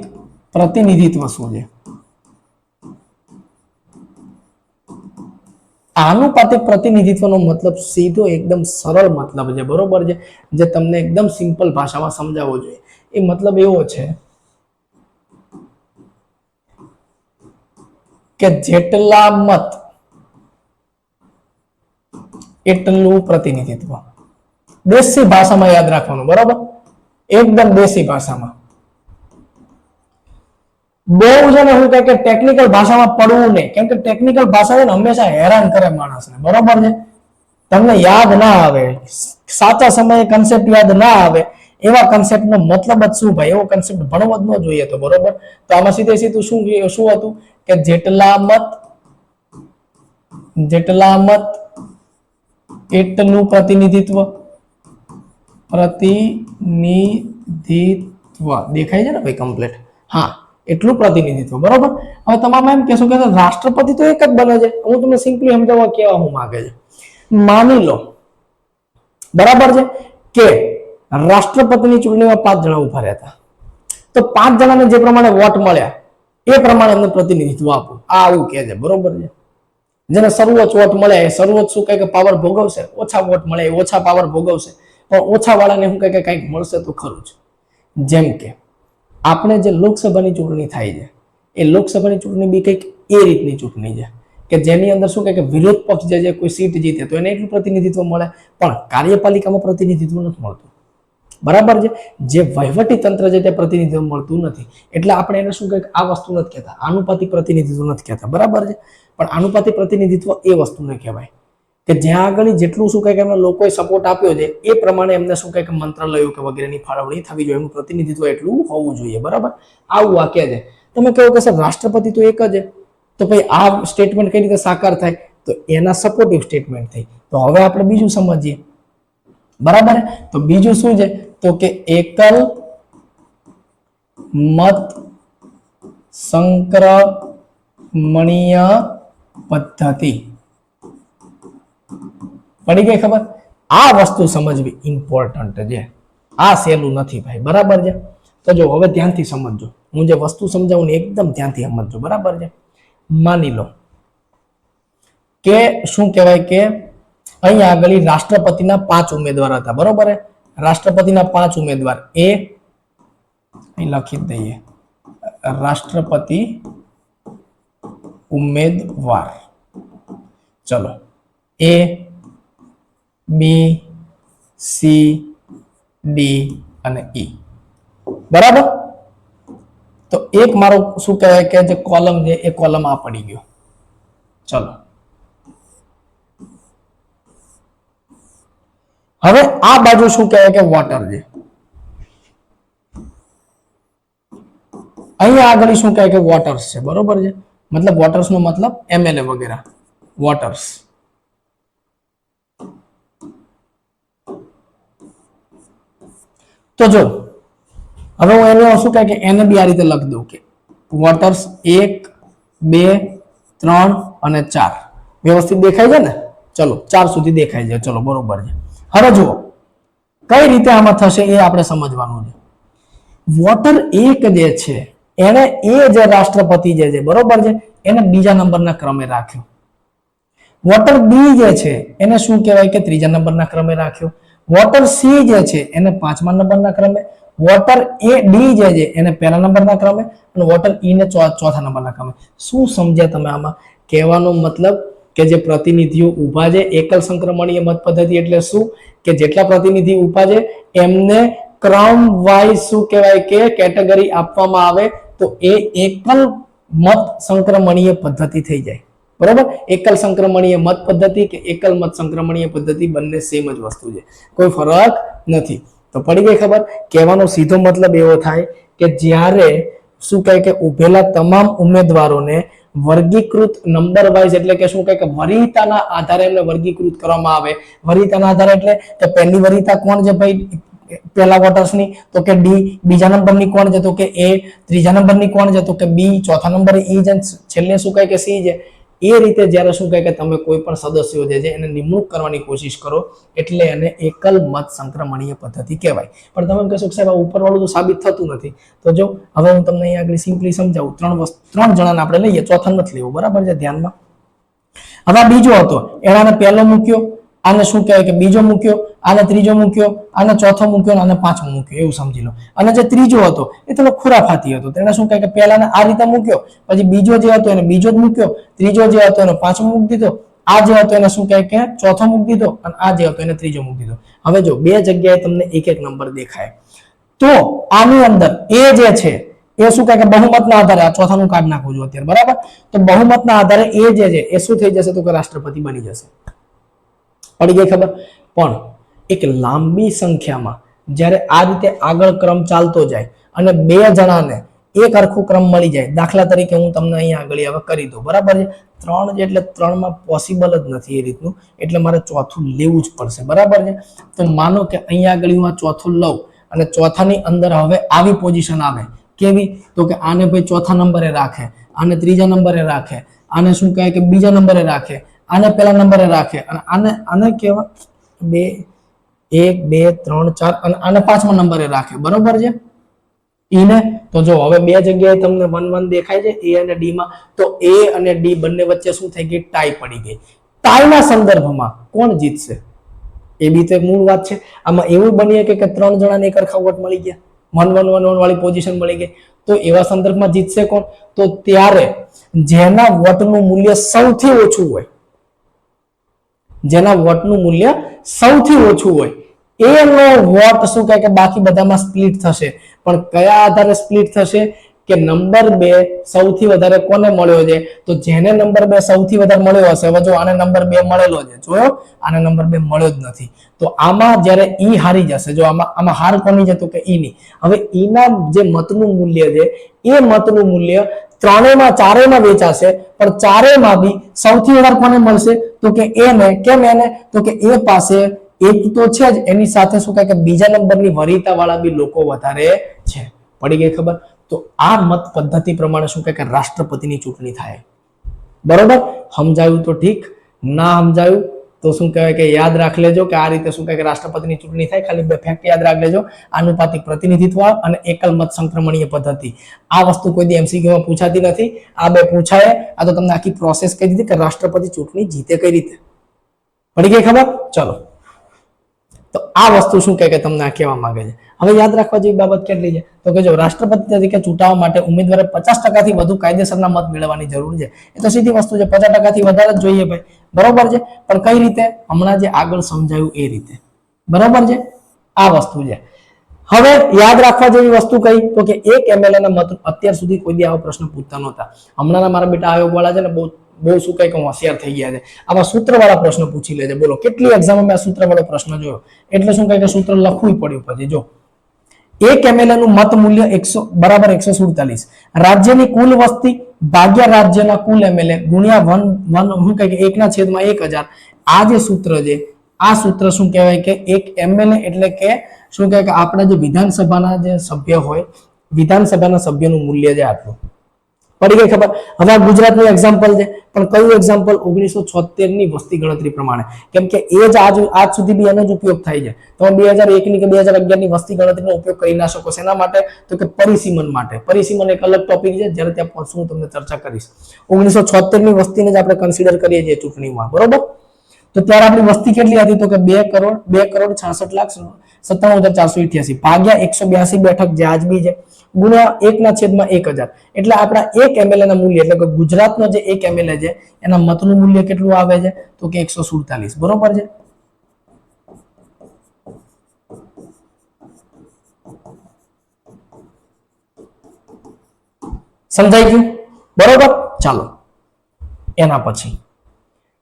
પ્રતિનિધિત્વ શું છે. આનુપાતિક પ્રતિનિધિત્વનો મતલબ સીધો એકદમ સરળ મતલબ છે, બરોબર છે. જે તમને એકદમ સિમ્પલ ભાષામાં સમજાવવો જોઈએ. એ મતલબ એવો છે કે જેટલા મત એટલું પ્રતિનિધિત્વ. દેશી ભાષામાં યાદ રાખવાનું, બરોબર. એકદમ દેશી ભાષામાં. બહુ છે ને શું કહે કે ટેકનિકલ ભાષામાં પડવું નહીં, કેમ કે ટેકનિકલ ભાષા છે ને હંમેશા હેરાન કરે માણસને, બરોબર છે. તમને યાદ ના આવે, સાચા સમયે કન્સેપ્ટ યાદ ના આવે, એવા કન્સેપ્ટનો મતલબ જ શું ભાઈ, એવો કન્સેપ્ટ ભણવો જ ન જોઈએ તો, બરોબર. તો આમાં સીધે સીધું શું હતું કે જેટલા મત એટલું પ્રતિનિધિત્વ. દેખાય છે ને ભાઈ કમ્પ્લીટ? હા, એટલું પ્રતિનિધિત્વ, બરોબર. હવે તમારે એમ કહેશો કે રાષ્ટ્રપતિ તો એક જ બને છે. હું તમને સિમ્પલી સમજાવવા કેવા હું માંગે છે. માની લો, બરાબર છે, કે રાષ્ટ્રપતિની ચૂંટણીમાં 5 જણા ઉભા રહેતા. તો 5 જણાને જે પ્રમાણે વોટ મળ્યા એ પ્રમાણે એમને પ્રતિનિધિત્વ આપો, આ આવું કહે છે, બરોબર છે. જેને સર્વોચ્ચ વોટ મળે એ સર્વોચ્ચ શું કહે કે પાવર ભોગવશે, ઓછા વોટ મળે એ ઓછા પાવર ભોગવશે. પણ ઓછા વાળાને શું કહે કે કંઈક મળશે તો ખરું જ. જેમ કે આપણે જે લોકસભાની ચૂંટણી થાય છે એ લોકસભાની ચૂંટણી બી કંઈક એ રીતની ચૂંટણી છે કે જેની અંદર શું કહે કે વિરોધ પક્ષ જે છે કોઈ સીટ જીતે તો એને એટલું પ્રતિનિધિત્વ મળે, પણ કાર્યપાલિકામાં પ્રતિનિધિત્વ નથી મળતું, બરાબર છે. જે વહીવટી તંત્ર છે તે પ્રતિનિધિત્વ મળતું નથી. એટલે આપણે એને શું કહે આ વસ્તુ નથી કહેતા, આનુપાતિક પ્રતિનિધિત્વ નથી કહેતા, બરાબર છે. પણ આનુપાતિક પ્રતિનિધિત્વ એ વસ્તુને કહેવાય કે જ્યાં આગળ જેટલું શું કહે કે એમને લોકોએ સપોર્ટ આપ્યો છે એ પ્રમાણે એમને શું કહે કે મંત્રાલયો કે વગેરેની ફાળવણી થવી જોઈએ, એનું પ્રતિનિધિત્વ એટલું હોવું જોઈએ, બરાબર. આવું વાક્ય છે. તમે કહો કે સર રાષ્ટ્રપતિ તો એક જ છે, તો ભાઈ આ સ્ટેટમેન્ટ કઈ રીતે સાકાર થાય, તો એના સપોર્ટિવ સ્ટેટમેન્ટ થઈ. તો હવે આપણે બીજું સમજીએ, બરાબર. તો બીજું શું છે તો કે એકલ મત સંક્રમણીય પદ્ધતિ. પડી ગઈ ખબર? આ વસ્તુ સમજવી ઇમ્પોર્ટન્ટ છે. આ સહેલું નથી ભાઈ, બરાબર છે. તો જો હવે ધ્યાનથી સમજજો, હું જે વસ્તુ સમજાવું ને એકદમ ધ્યાનથી સમજજો, બરાબર છે. માની લો કે શું કહેવાય કે અહીંયા આગળ રાષ્ટ્રપતિના 5 ઉમેદવાર હતા, બરોબર. રાષ્ટ્રપતિના 5 ઉમેદવાર એ અહીં લખી દઈએ, રાષ્ટ્રપતિ ઉમેદવાર. ચલો, એ બી સી ડી અને ઈ, બરાબર. તો એક મારો શું કહેવાય કે જે કોલમ છે એ કોલમ આ પડી ગયો. ચલો, હવે આ બાજુ શું કહેવાય કે વોટર છે. અહીંયા આગળ શું કહે કે વોટર્સ છે, બરોબર છે. મતલબ વોટર્સ નો મતલબ એમએલએ વગેરે, વોટર્સ. તો જો હવે હું એને શું કહે કે એને બી આ રીતે લખી દઉં કે વોટર્સ 1 2 3 અને 4 વ્યવસ્થિત દેખાય છે ને? ચલો 4 સુધી દેખાય છે, ચલો બરોબર છે. હવે જુઓ કઈ રીતે આમાં થશે એ આપણે સમજવાનું છે. વોટર 1 જે છે એને એ જે રાષ્ટ્રપતિ જે છે બરોબર છે એને બીજા નંબરના ક્રમે રાખ્યો. વોટર બી જે છે એને શું કહેવાય કે ત્રીજા નંબરના ક્રમે રાખ્યો. વોટર સી જે છે એને 5મા નંબરના ક્રમે. વોટર એ ડી જે છે એને પહેલા નંબરના ક્રમે અને વોટર ઈ ને ચોથા નંબરના ક્રમે. શું સમજ્યા તમે આમાં? કહેવાનો મતલબ કે જે પ્રતિનિધિઓ ઊભા છે એકલ સંક્રમણીય મત પદ્ધતિ એટલે શું કે જેટલા પ્રતિનિધિ ઊભા છે એમને ક્રમ વાઇઝ શું કહેવાય કે કેટેગરી આપવામાં આવે તો એ એકલ મત સંક્રમણીય પદ્ધતિ થઈ જાય. બરોબર? એકલ સંક્રમણીય મત પદ્ધતિ કે એકલ મત સંક્રમણીય પદ્ધતિ બંને સેમ જ વસ્તુ છે, કોઈ ફરક નથી. તો પડી ગઈ ખબર? કહેવાનો સીધો મતલબ એવો થાય કે જ્યારે શું કહે કે ઉભેલા તમામ ઉમેદવારોને વર્ગીકૃત નંબર વાઇઝ એટલે કે શું કહે કે વરીયતાના આધારે એમને વર્ગીકૃત કરવામાં આવે. વરીયતાના આધારે એટલે કે પહેલી વરીયતા કોણ છે ભાઈ પહેલા વોટર્સની? તો કે ડી. બીજા નંબરની કોણ છે? તો કે એ. ત્રીજા નંબરની કોણ છે? તો કે બી. ચોથા નંબરે ઈ છે, છેલ્લે શું કહે કે સી છે. એ રીતે જ્યારે શું કહે કે તમે કોઈ પણ સદસ્યો જે છે એને નિમણૂક કરવાની કોશિશ કરો એટલે એને એકલ મત સંક્રમણીય પદ્ધતિ કહેવાય. પણ તમે કહેશો કે સાહેબ ઉપરવાળું તો સાબિત થતું નથી. તો જો હવે હું તમને અહીંયા આગળ સિમ્પલી સમજાવું. ત્રણ જણાને આપણે લઈએ, ચોથા નથી લેવું, બરાબર છે? ધ્યાનમાં. હવે બીજો હતો એનાને પહેલો મૂક્યો, આને શું કહેવાય કે બીજો મૂક્યો, આને ત્રીજો મૂક્યો, આને ચોથો મૂક્યો, આને પાંચમો મૂક્યો, એવું સમજી લો. અને જે ત્રીજો હતો એ થોડો ખુરાફાતી હતો. તેને શું કહે કે પહેલાને આ રીતે મૂક્યો, પછી બીજો જે હતો એને બીજો જ મૂક્યો, ત્રીજો જે હતો એને પાંચમો મૂકી દીધો, આ જે હતો એને શું કહે કે ચોથો મૂકી દીધો અને આ જે હતો એને ત્રીજો મૂકી દીધો. હવે જો બે જગ્યાએ તમને એક એક નંબર દેખાય તો આની અંદર એ જે છે એ શું કહે કે બહુમતના આધારે આ ચોથાનું કાર્ડ નાખું છું અત્યારે, બરાબર? તો બહુમતના આધારે એ જે છે એ શું થઈ જશે? તો કે રાષ્ટ્રપતિ બની જશે. પડી ગઈ ખબર? પણ એક લાંબી સંખ્યામાં જ્યારે આ રીતે આગળ ક્રમ ચાલતો જાય અને બે જણાને એક હરખું ક્રમ મળી જાય, દાખલા તરીકે હું તમને અહીંયા આગળ હવે કરી દઉં, બરાબર છે? 3 છે એટલે 3માં પોસિબલ જ નથી એ રીતનું, એટલે મારે ચોથું લેવું જ પડશે, બરાબર છે? તો માનો કે અહીંયા આગળ હું આ ચોથું લઉં અને ચોથાની અંદર હવે આવી પોઝિશન આવે. કેવી? તો કે આને ભાઈ ચોથા નંબરે રાખે, આને ત્રીજા નંબરે રાખે, આને શું કહે કે બીજા નંબરે રાખે, આને પહેલા નંબરે રાખે અને આને કેવા 2 1 2 3 4 અને આને પાંચમા નંબરે રાખે, બરોબર છે? ઈને તો જો હવે બે જગ્યાએ તમને 1 1 દેખાય છે એ અને ડી માં. તો એ અને ડી બંને વચ્ચે શું થઈ ગઈ? ટાઈ પડી ગઈ. ટાઈના સંદર્ભમાં કોણ જીતશે? એ બી તો એક મૂળ વાત છે. આમાં એવું બની કે 3 જણાને એક સરખા વોટ મળી ગયા, 1 1 1 1 વાળી પોઝિશન મળી ગઈ. તો એવા સંદર્ભમાં જીતશે કોણ? તો ત્યારે જેના વોટનું મૂલ્ય સૌથી ઓછું હોય, જેના વોટનું મૂલ્ય સૌથી ઓછું હોય એનો વોટ શું કહે કે બાકી બધામાં સ્પ્લિટ થશે. પણ કયા આધારે સ્પ્લિટ થશે? કે નંબર 2 સૌથી વધારે કોને મળ્યો છે? તો જેને નંબર 2 સૌથી વધારે મળ્યો હશે. હવે જો આને નંબર 2 મળેલો છે, જોયો? આને નંબર 2 મળ્યો જ નથી. તો આમાં જ્યારે ઈ હારી જશે, જો આમાં હાર કોની છે? તો કે ઈ ની. હવે ઈના જે મતનું મૂલ્ય છે એ મતનું મૂલ્ય ત્રણેયમાં ચારેયમાં વેચાશે, પણ ચારેયમાં બી સૌથી વધારે કોને મળશે? તો કે એને. કેમ એને? તો કે એ પાસે એક તો છે જ, એની સાથે શું કહે કે બીજા નંબરની વરીયતા વાળા બી લોકો વધારે છે. પડી ગઈ ખબર? તો આ મત પદ્ધતિ પ્રમાણે શું કહે કે રાષ્ટ્રપતિની ચૂંટણી થાય. બરોબર? સમજાયું તો ઠીક, ના સમજાયું તો શું કહેવાય કે યાદ રાખ લેજો કે આ રીતે શું કહે કે રાષ્ટ્રપતિની ચૂંટણી થાય. ખાલી બે ફેક્ટ યાદ રાખ લેજો, આનુપાતિક પ્રતિનિધિત્વ અને એકલ મત સંક્રમણીય પદ્ધતિ. આ વસ્તુ કોઈ દી એમસીક્યુમાં પૂછાતી નથી, આ બે પૂછાય. આ તો તમને આખી પ્રોસેસ કહી દીધી કે રાષ્ટ્રપતિ ચૂંટણી જીતે કઈ રીતે. પડી ગઈ ખબર? ચલો, તો આ વસ્તુ શું કહે કે તમને આ કહેવા માંગે છે. હવે યાદ રાખવા જેવી બાબત કેટલી છે? તો કે જો રાષ્ટ્રપતિ તરીકે ચૂંટાવા માટે ઉમેદવારે 50% થી વધુ કાયદેસરના મત મેળવવાની જરૂર છે. એ તો સીધી વસ્તુ છે, 50% થી વધારે જ જોઈએ ભાઈ, બરોબર છે? પણ કઈ રીતે? હમણાં જે આગળ સમજાયું એ રીતે, બરોબર છે? આ વસ્તુ છે. હવે યાદ રાખવા જેવી વસ્તુ કઈ? તો કે એક એમએલએ ના મત અત્યાર સુધી કોઈ દી આવો પ્રશ્ન પૂછતા નહોતા. હમણાંના મારા બેટા આયોગ વાળા છે ને બહુ શું કહે કે હોશિયાર થઈ ગયા છે. આવા સૂત્રવાળા પ્રશ્ન પૂછી લે છે. બોલો કેટલી એક્ઝામમાં મેં આ સૂત્રવાળો પ્રશ્ન જોયો, એટલે શું કહે કે સૂત્ર લખવું પડ્યું. પછી જો એક એમએલએ નું મત મૂલ્ય 100 બરાબર 147, રાજ્યની કુલ વસ્તી ભાગ્યા રાજ્યના કુલ એમએલએ ગુણ્યા 1 શું કહે કે 1/1000. આ જે સૂત્ર છે આ સૂત્ર શું કહેવાય કે એક એમએલએ એટલે કે શું કહેવાય કે આપણા જે વિધાનસભાના જે સભ્ય હોય, વિધાનસભાના સભ્યનું મૂલ્ય છે આટલું. પડી ગઈ ખબર? હવે આ ગુજરાતનું એક્ઝામ્પલ છે, પણ કયું એક્ઝામ્પલ? 1976 ની વસ્તી ગણતરી પ્રમાણે, કેમ કે એ જ આજ સુધી બી એનો જ ઉપયોગ થાય છે. તમે 2001 ની કે 2011 ની વસ્તી ગણતરીનો ઉપયોગ કરી ના શકો. શેના માટે? તો કે પરિસીમન માટે. પરિસીમન એક અલગ ટોપિક છે, જ્યારે ત્યાં પહોંચું હું તમને ચર્ચા કરીશ. 1976 ની વસ્તીને જ આપણે કન્સિડર કરીએ છીએ ચૂંટણીમાં, બરોબર? તો ત્યારે આપણી વસ્તી કેટલી હતી? તો કે 2,66,97,488 ભાગ્યા 182 બેઠક જે આજ બી છે, ગુણ્યા 1/1000. એટલે આપણા એક એમએલએ ના મૂલ્ય, એટલે કે ગુજરાતનો જે એક એમએલએ છે એના મતનું મૂલ્ય કેટલું આવે છે? તો કે 147. બરોબર છે? સમજાઈ ગયું? બરોબર. ચાલો એના પછી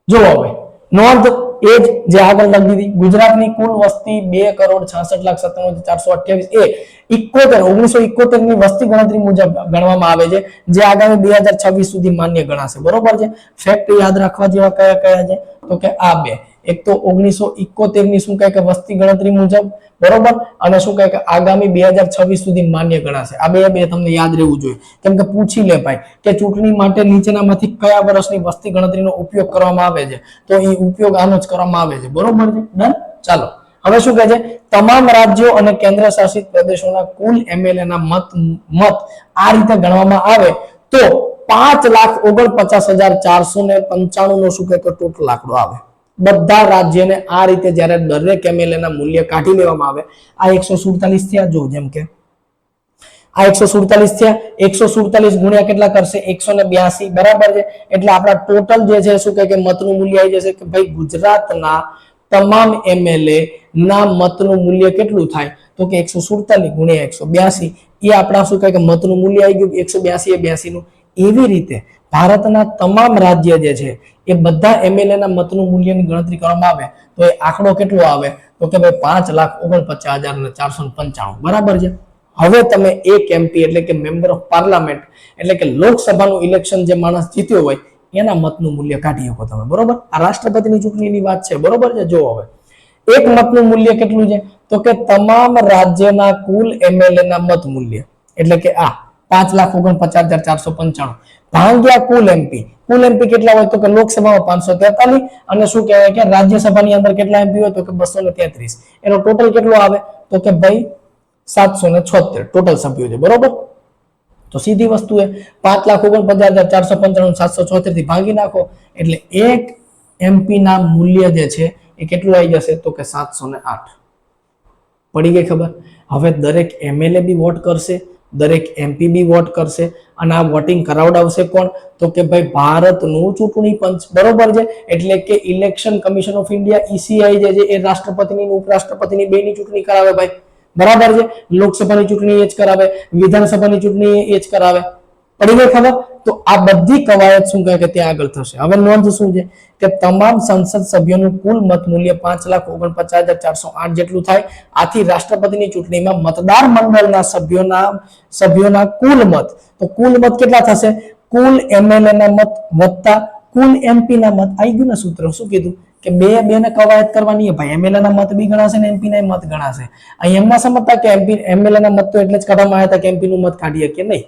જો હવે નોંધ એ જે આગળ લખી દીધી, ગુજરાતની કુલ વસ્તી 2,66,97,428 એ 1971 ની વસ્તી ગણતરી મુજબ ગણવામાં આવે છે, જે આગામી 2026 સુધી માન્ય ગણાશે. બરોબર છે? ફેક્ટ યાદ રાખવા જેવા કયા કયા છે? તો કે આ બે. એક તો 1971 ની શું કહે કે વસ્તી ગણતરી મુજબ, બરોબર, અને શું કહે કે આગામી 2026 સુધી માન્ય ગણાશે. આ બે તમને યાદ રહેવું જોઈએ, કેમ કે પૂછી લે ભાઈ કે ચૂંટણી માટે નીચેનામાંથી કયા વર્ષની વસ્તી ગણતરીનો ઉપયોગ કરવામાં આવે છે, તો એ ઉપયોગ આનો જ કરવામાં આવે છે. બરોબર છે? ડન. ચાલો હવે શું કહે છે? તમામ રાજ્યો અને કેન્દ્ર શાસિત પ્રદેશોના કુલ એમએલએ ના મત આ રીતે ગણવામાં આવે તો 5,49,495 નો શું કહે કે ટોટલ આંકડો આવે. બધા રાજ્યને આ રીતે જ્યારે દરેક એમએલએ ના મૂલ્ય કાઢી લેવામાં આવે, આ 147 થયા. જો જેમ કે આ 147 થયા, 147 ગુણ્યા કેટલા કરશે? 182. બરાબર છે? એટલે આપણા ટોટલ જે છે શું કહે કે મતનું મૂલ્ય આવી જશે કે ભાઈ ગુજરાતના તમામ એમએલએ ના મતનું મૂલ્ય કેટલું થાય? તો કે 147 ગુણ્યા 182 એ આપણા શું કહે કે મતનું મૂલ્ય આવી ગયું. 182 એ 82 નું. એવી રીતે ભારતના તમામ રાજ્ય જે છે એ બધા એમએલએ ના મતનું મૂલ્યની ગણતરી કરવામાં આવે તો એ આંકડો કેટલો આવે? તો કે ભાઈ 5,49,495. બરાબર છે? હવે તમે એક એમપી એટલે કે મેમ્બર ઓફ પાર્લામેન્ટ એટલે કે લોકસભાનું ઇલેક્શન જે માણસ જીત્યો હોય એના મતનું મૂલ્ય કાઢી શકો તમે. બરોબર? આ રાષ્ટ્રપતિની ચૂંટણીની વાત છે. બરોબર છે? જો હવે એક મતનું મૂલ્ય કેટલું છે? તો કે તમામ રાજ્યના કુલ એમએલએ ના મત મૂલ્ય એટલે કે આ 5,49,495 ભાગ્યા કુલ એમપી. કુલ એમપી કેટલા હોય? તો કે લોકસભામાં 543 અને શું કહેવાય કે રાજ્યસભાની અંદર કેટલા એમપી હોય? તો કે 233. એનો ટોટલ કેટલો આવે? તો કે ભાઈ 776 ટોટલ સભ્યો છે. બરોબર? તો સીધી વસ્તુ એ 5,49,495 776 થી ભાગી નાખો એટલે એક એમપી ના મૂલ્ય જે છે એ કેટલું આવી જશે? તો કે 708. પડી ગઈ ખબર? હવે દરેક એમએલએ બી વોટ કરશે, દરેક એમપી બી વોટ કરશે અને આ વોટિંગ કરાવડાવશે કોણ? તો કે ભાઈ ભારતનું ચૂંટણી પંચ. બરોબર છે? એટલે કે election commission of India ECI જે છે એ રાષ્ટ્રપતિની ઉપરાષ્ટ્રપતિની બેની ચૂંટણી કરાવે ભાઈ. બરાબર છે? લોકસભાની ચૂંટણી એ જ કરાવે, વિધાનસભાની ચૂંટણી એ જ કરાવે. પડી ગઈ ખબર? તો આ બધી કવાયત શું કહે કે ત્યાં આગળ થશે. હવે નોંધ શું છે કે તમામ સંસદ સભ્યોનું કુલ મત મૂલ્ય 5,49,408 જેટલું થાય. આથી રાષ્ટ્રપતિની ચૂંટણીમાં મતદાર મંડળના સભ્યોના કુલ મત, તો કુલ મત કેટલા થશે? કુલ એમએલએ ના મત વત્તા કુલ એમપી ના મત. આવી ગયું ને સૂત્ર? શું કીધું કે બે ને કવાયત કરવાની. ભાઈ એમએલએ ના મત બી ગણાશે ને એમપી ના મત ગણાશે. અહીં એમ ના સમજતા કે એમએલએ ના મત તો એટલે જ કાઢવામાં આવ્યા હતા કે એમપી નું મત કાઢીએ કે નહીં.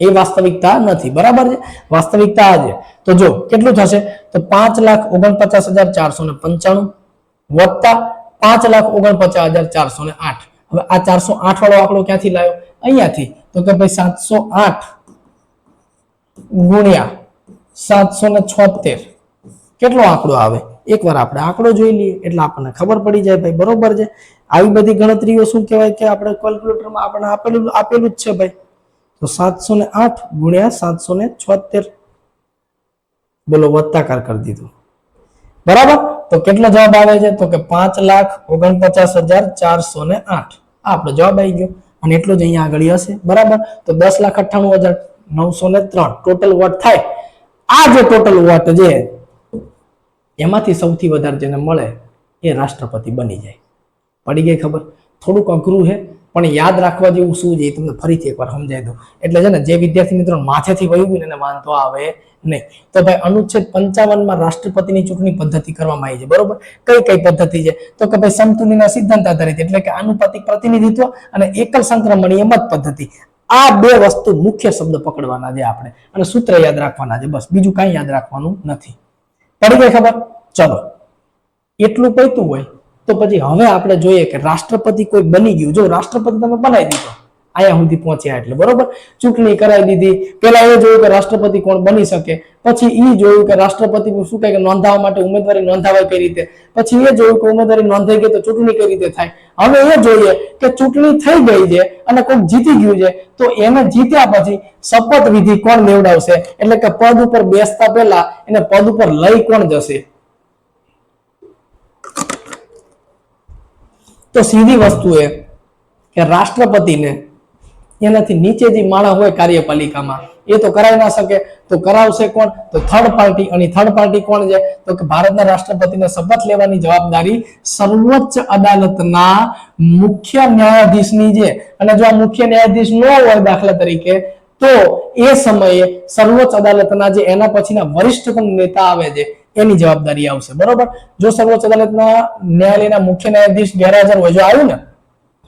એ વાસ્તવિકતા નથી. બરાબર છે? વાસ્તવિકતા આ છે. તો જો કેટલું થશે? તો 5,49,495 વત્તા 5,49,408. હવે આ 408 વાળો આંકડો ક્યાંથી લાવ્યો? અહીંયાથી. તો કે ભાઈ 708 ગુણ્યા 776 કેટલો આંકડો આવે? એકવાર આપણે આંકડો જોઈ લઈએ એટલે આપણને ખબર પડી જાય ભાઈ. બરોબર છે? આવી બધી ગણતરીઓ શું કહેવાય કે આપણે કેલ્ક્યુલેટરમાં આપણને આપેલું જ છે ભાઈ. તો 708 ગુણ્યા 776 બોલો વત્તાકાર કરી દીધું. બરાબર? તો કેટલો જવાબ આવે છે? તો કે 5,49,408. આપણો જવાબ આવી ગયો અને એટલો જ અહીંયા આગળ હશે. બરાબર? તો 10,98,903 ટોટલ વોટ થાય. આ જે ટોટલ વોટ છે એમાંથી સૌથી વધારે જેને મળે એ રાષ્ટ્રપતિ બની જાય. પડી ગઈ ખબર? થોડુંક અઘરું છે પણ યાદ રાખવા જેવું શું છે એ તમને ફરીથી એકવાર સમજાવી દઉં. એટલે છે ને જે વિદ્યાર્થી મિત્રો માથેથી વહી ગયું એને વાંધો આવે નહીં. તો ભાઈ અનુચ્છેદ 55 માં રાષ્ટ્રપતિની ચૂંટણી પદ્ધતિ કરવામાં આવી છે. બરોબર, કઈ કઈ પદ્ધતિ છે? તો કે ભાઈ સમતુલ્યના સિદ્ધાંત આધારિત, એટલે કે આનુપાતિક પ્રતિનિધિત્વ અને એકલ સંક્રમણીય મત પદ્ધતિ. આ બે વસ્તુ મુખ્ય શબ્દ પકડવાના છે આપણે, અને સૂત્ર યાદ રાખવાના છે, બસ બીજું કાંઈ યાદ રાખવાનું નથી. પડી ગઈ ખબર? ચલો, એટલું પૈતું હોય તો પછી હવે આપણે જોઈએ કે રાષ્ટ્રપતિ કોઈ બની ગયું. જો રાષ્ટ્રપતિ તમે બનાવી દીધો, અહીંયા સુધી પહોંચ્યા એટલે બરોબર, ચૂંટણી કરાવી દીધી. પેલા એ જોયું કે રાષ્ટ્રપતિ કોણ બની શકે, પછી એ જોયું કે રાષ્ટ્રપતિ શું કહે કે નોંધાવવા માટે ઉમેદવારી નોંધાવાય કઈ રીતે, પછી એ જોયું કે ઉમેદવારી નોંધાઈ ગઈ તો ચૂંટણી કઈ રીતે થાય. હવે એ જોઈએ કે ચૂંટણી થઈ ગઈ છે અને કોઈક જીતી ગયું છે, તો એને જીત્યા પછી શપથ વિધિ કોણ લેવડાવશે, એટલે કે પદ ઉપર બેસતા પહેલા એને પદ ઉપર લઈ કોણ જશે. તો સીધી વસ્તુ એ કે રાષ્ટ્રપતિને એનાથી નીચે જે માણસ હોય કાર્યપાલિકામાં એ તો કરાવી ના શકે, તો કરાવશે કોણ? તો થર્ડ પાર્ટી. અને થર્ડ પાર્ટી કોણ છે? તો કે ભારતના રાષ્ટ્રપતિને શપથ લેવાની જવાબદારી સર્વોચ્ચ અદાલતના મુખ્ય ન્યાયાધીશની છે. અને જો આ મુખ્ય ન્યાયાધીશ ન હોય દાખલા તરીકે, તો એ સમયે સર્વોચ્ચ અદાલતના જે એના પછીના વરિષ્ઠતમ નેતા આવે છે એની જવાબદારી આવશે. બરોબર, જો સર્વોચ્ચ અદાલતના ન્યાયાલયના મુખ્ય ન્યાયાધીશ ગેરહાજર હોય, જો આવ્યું ને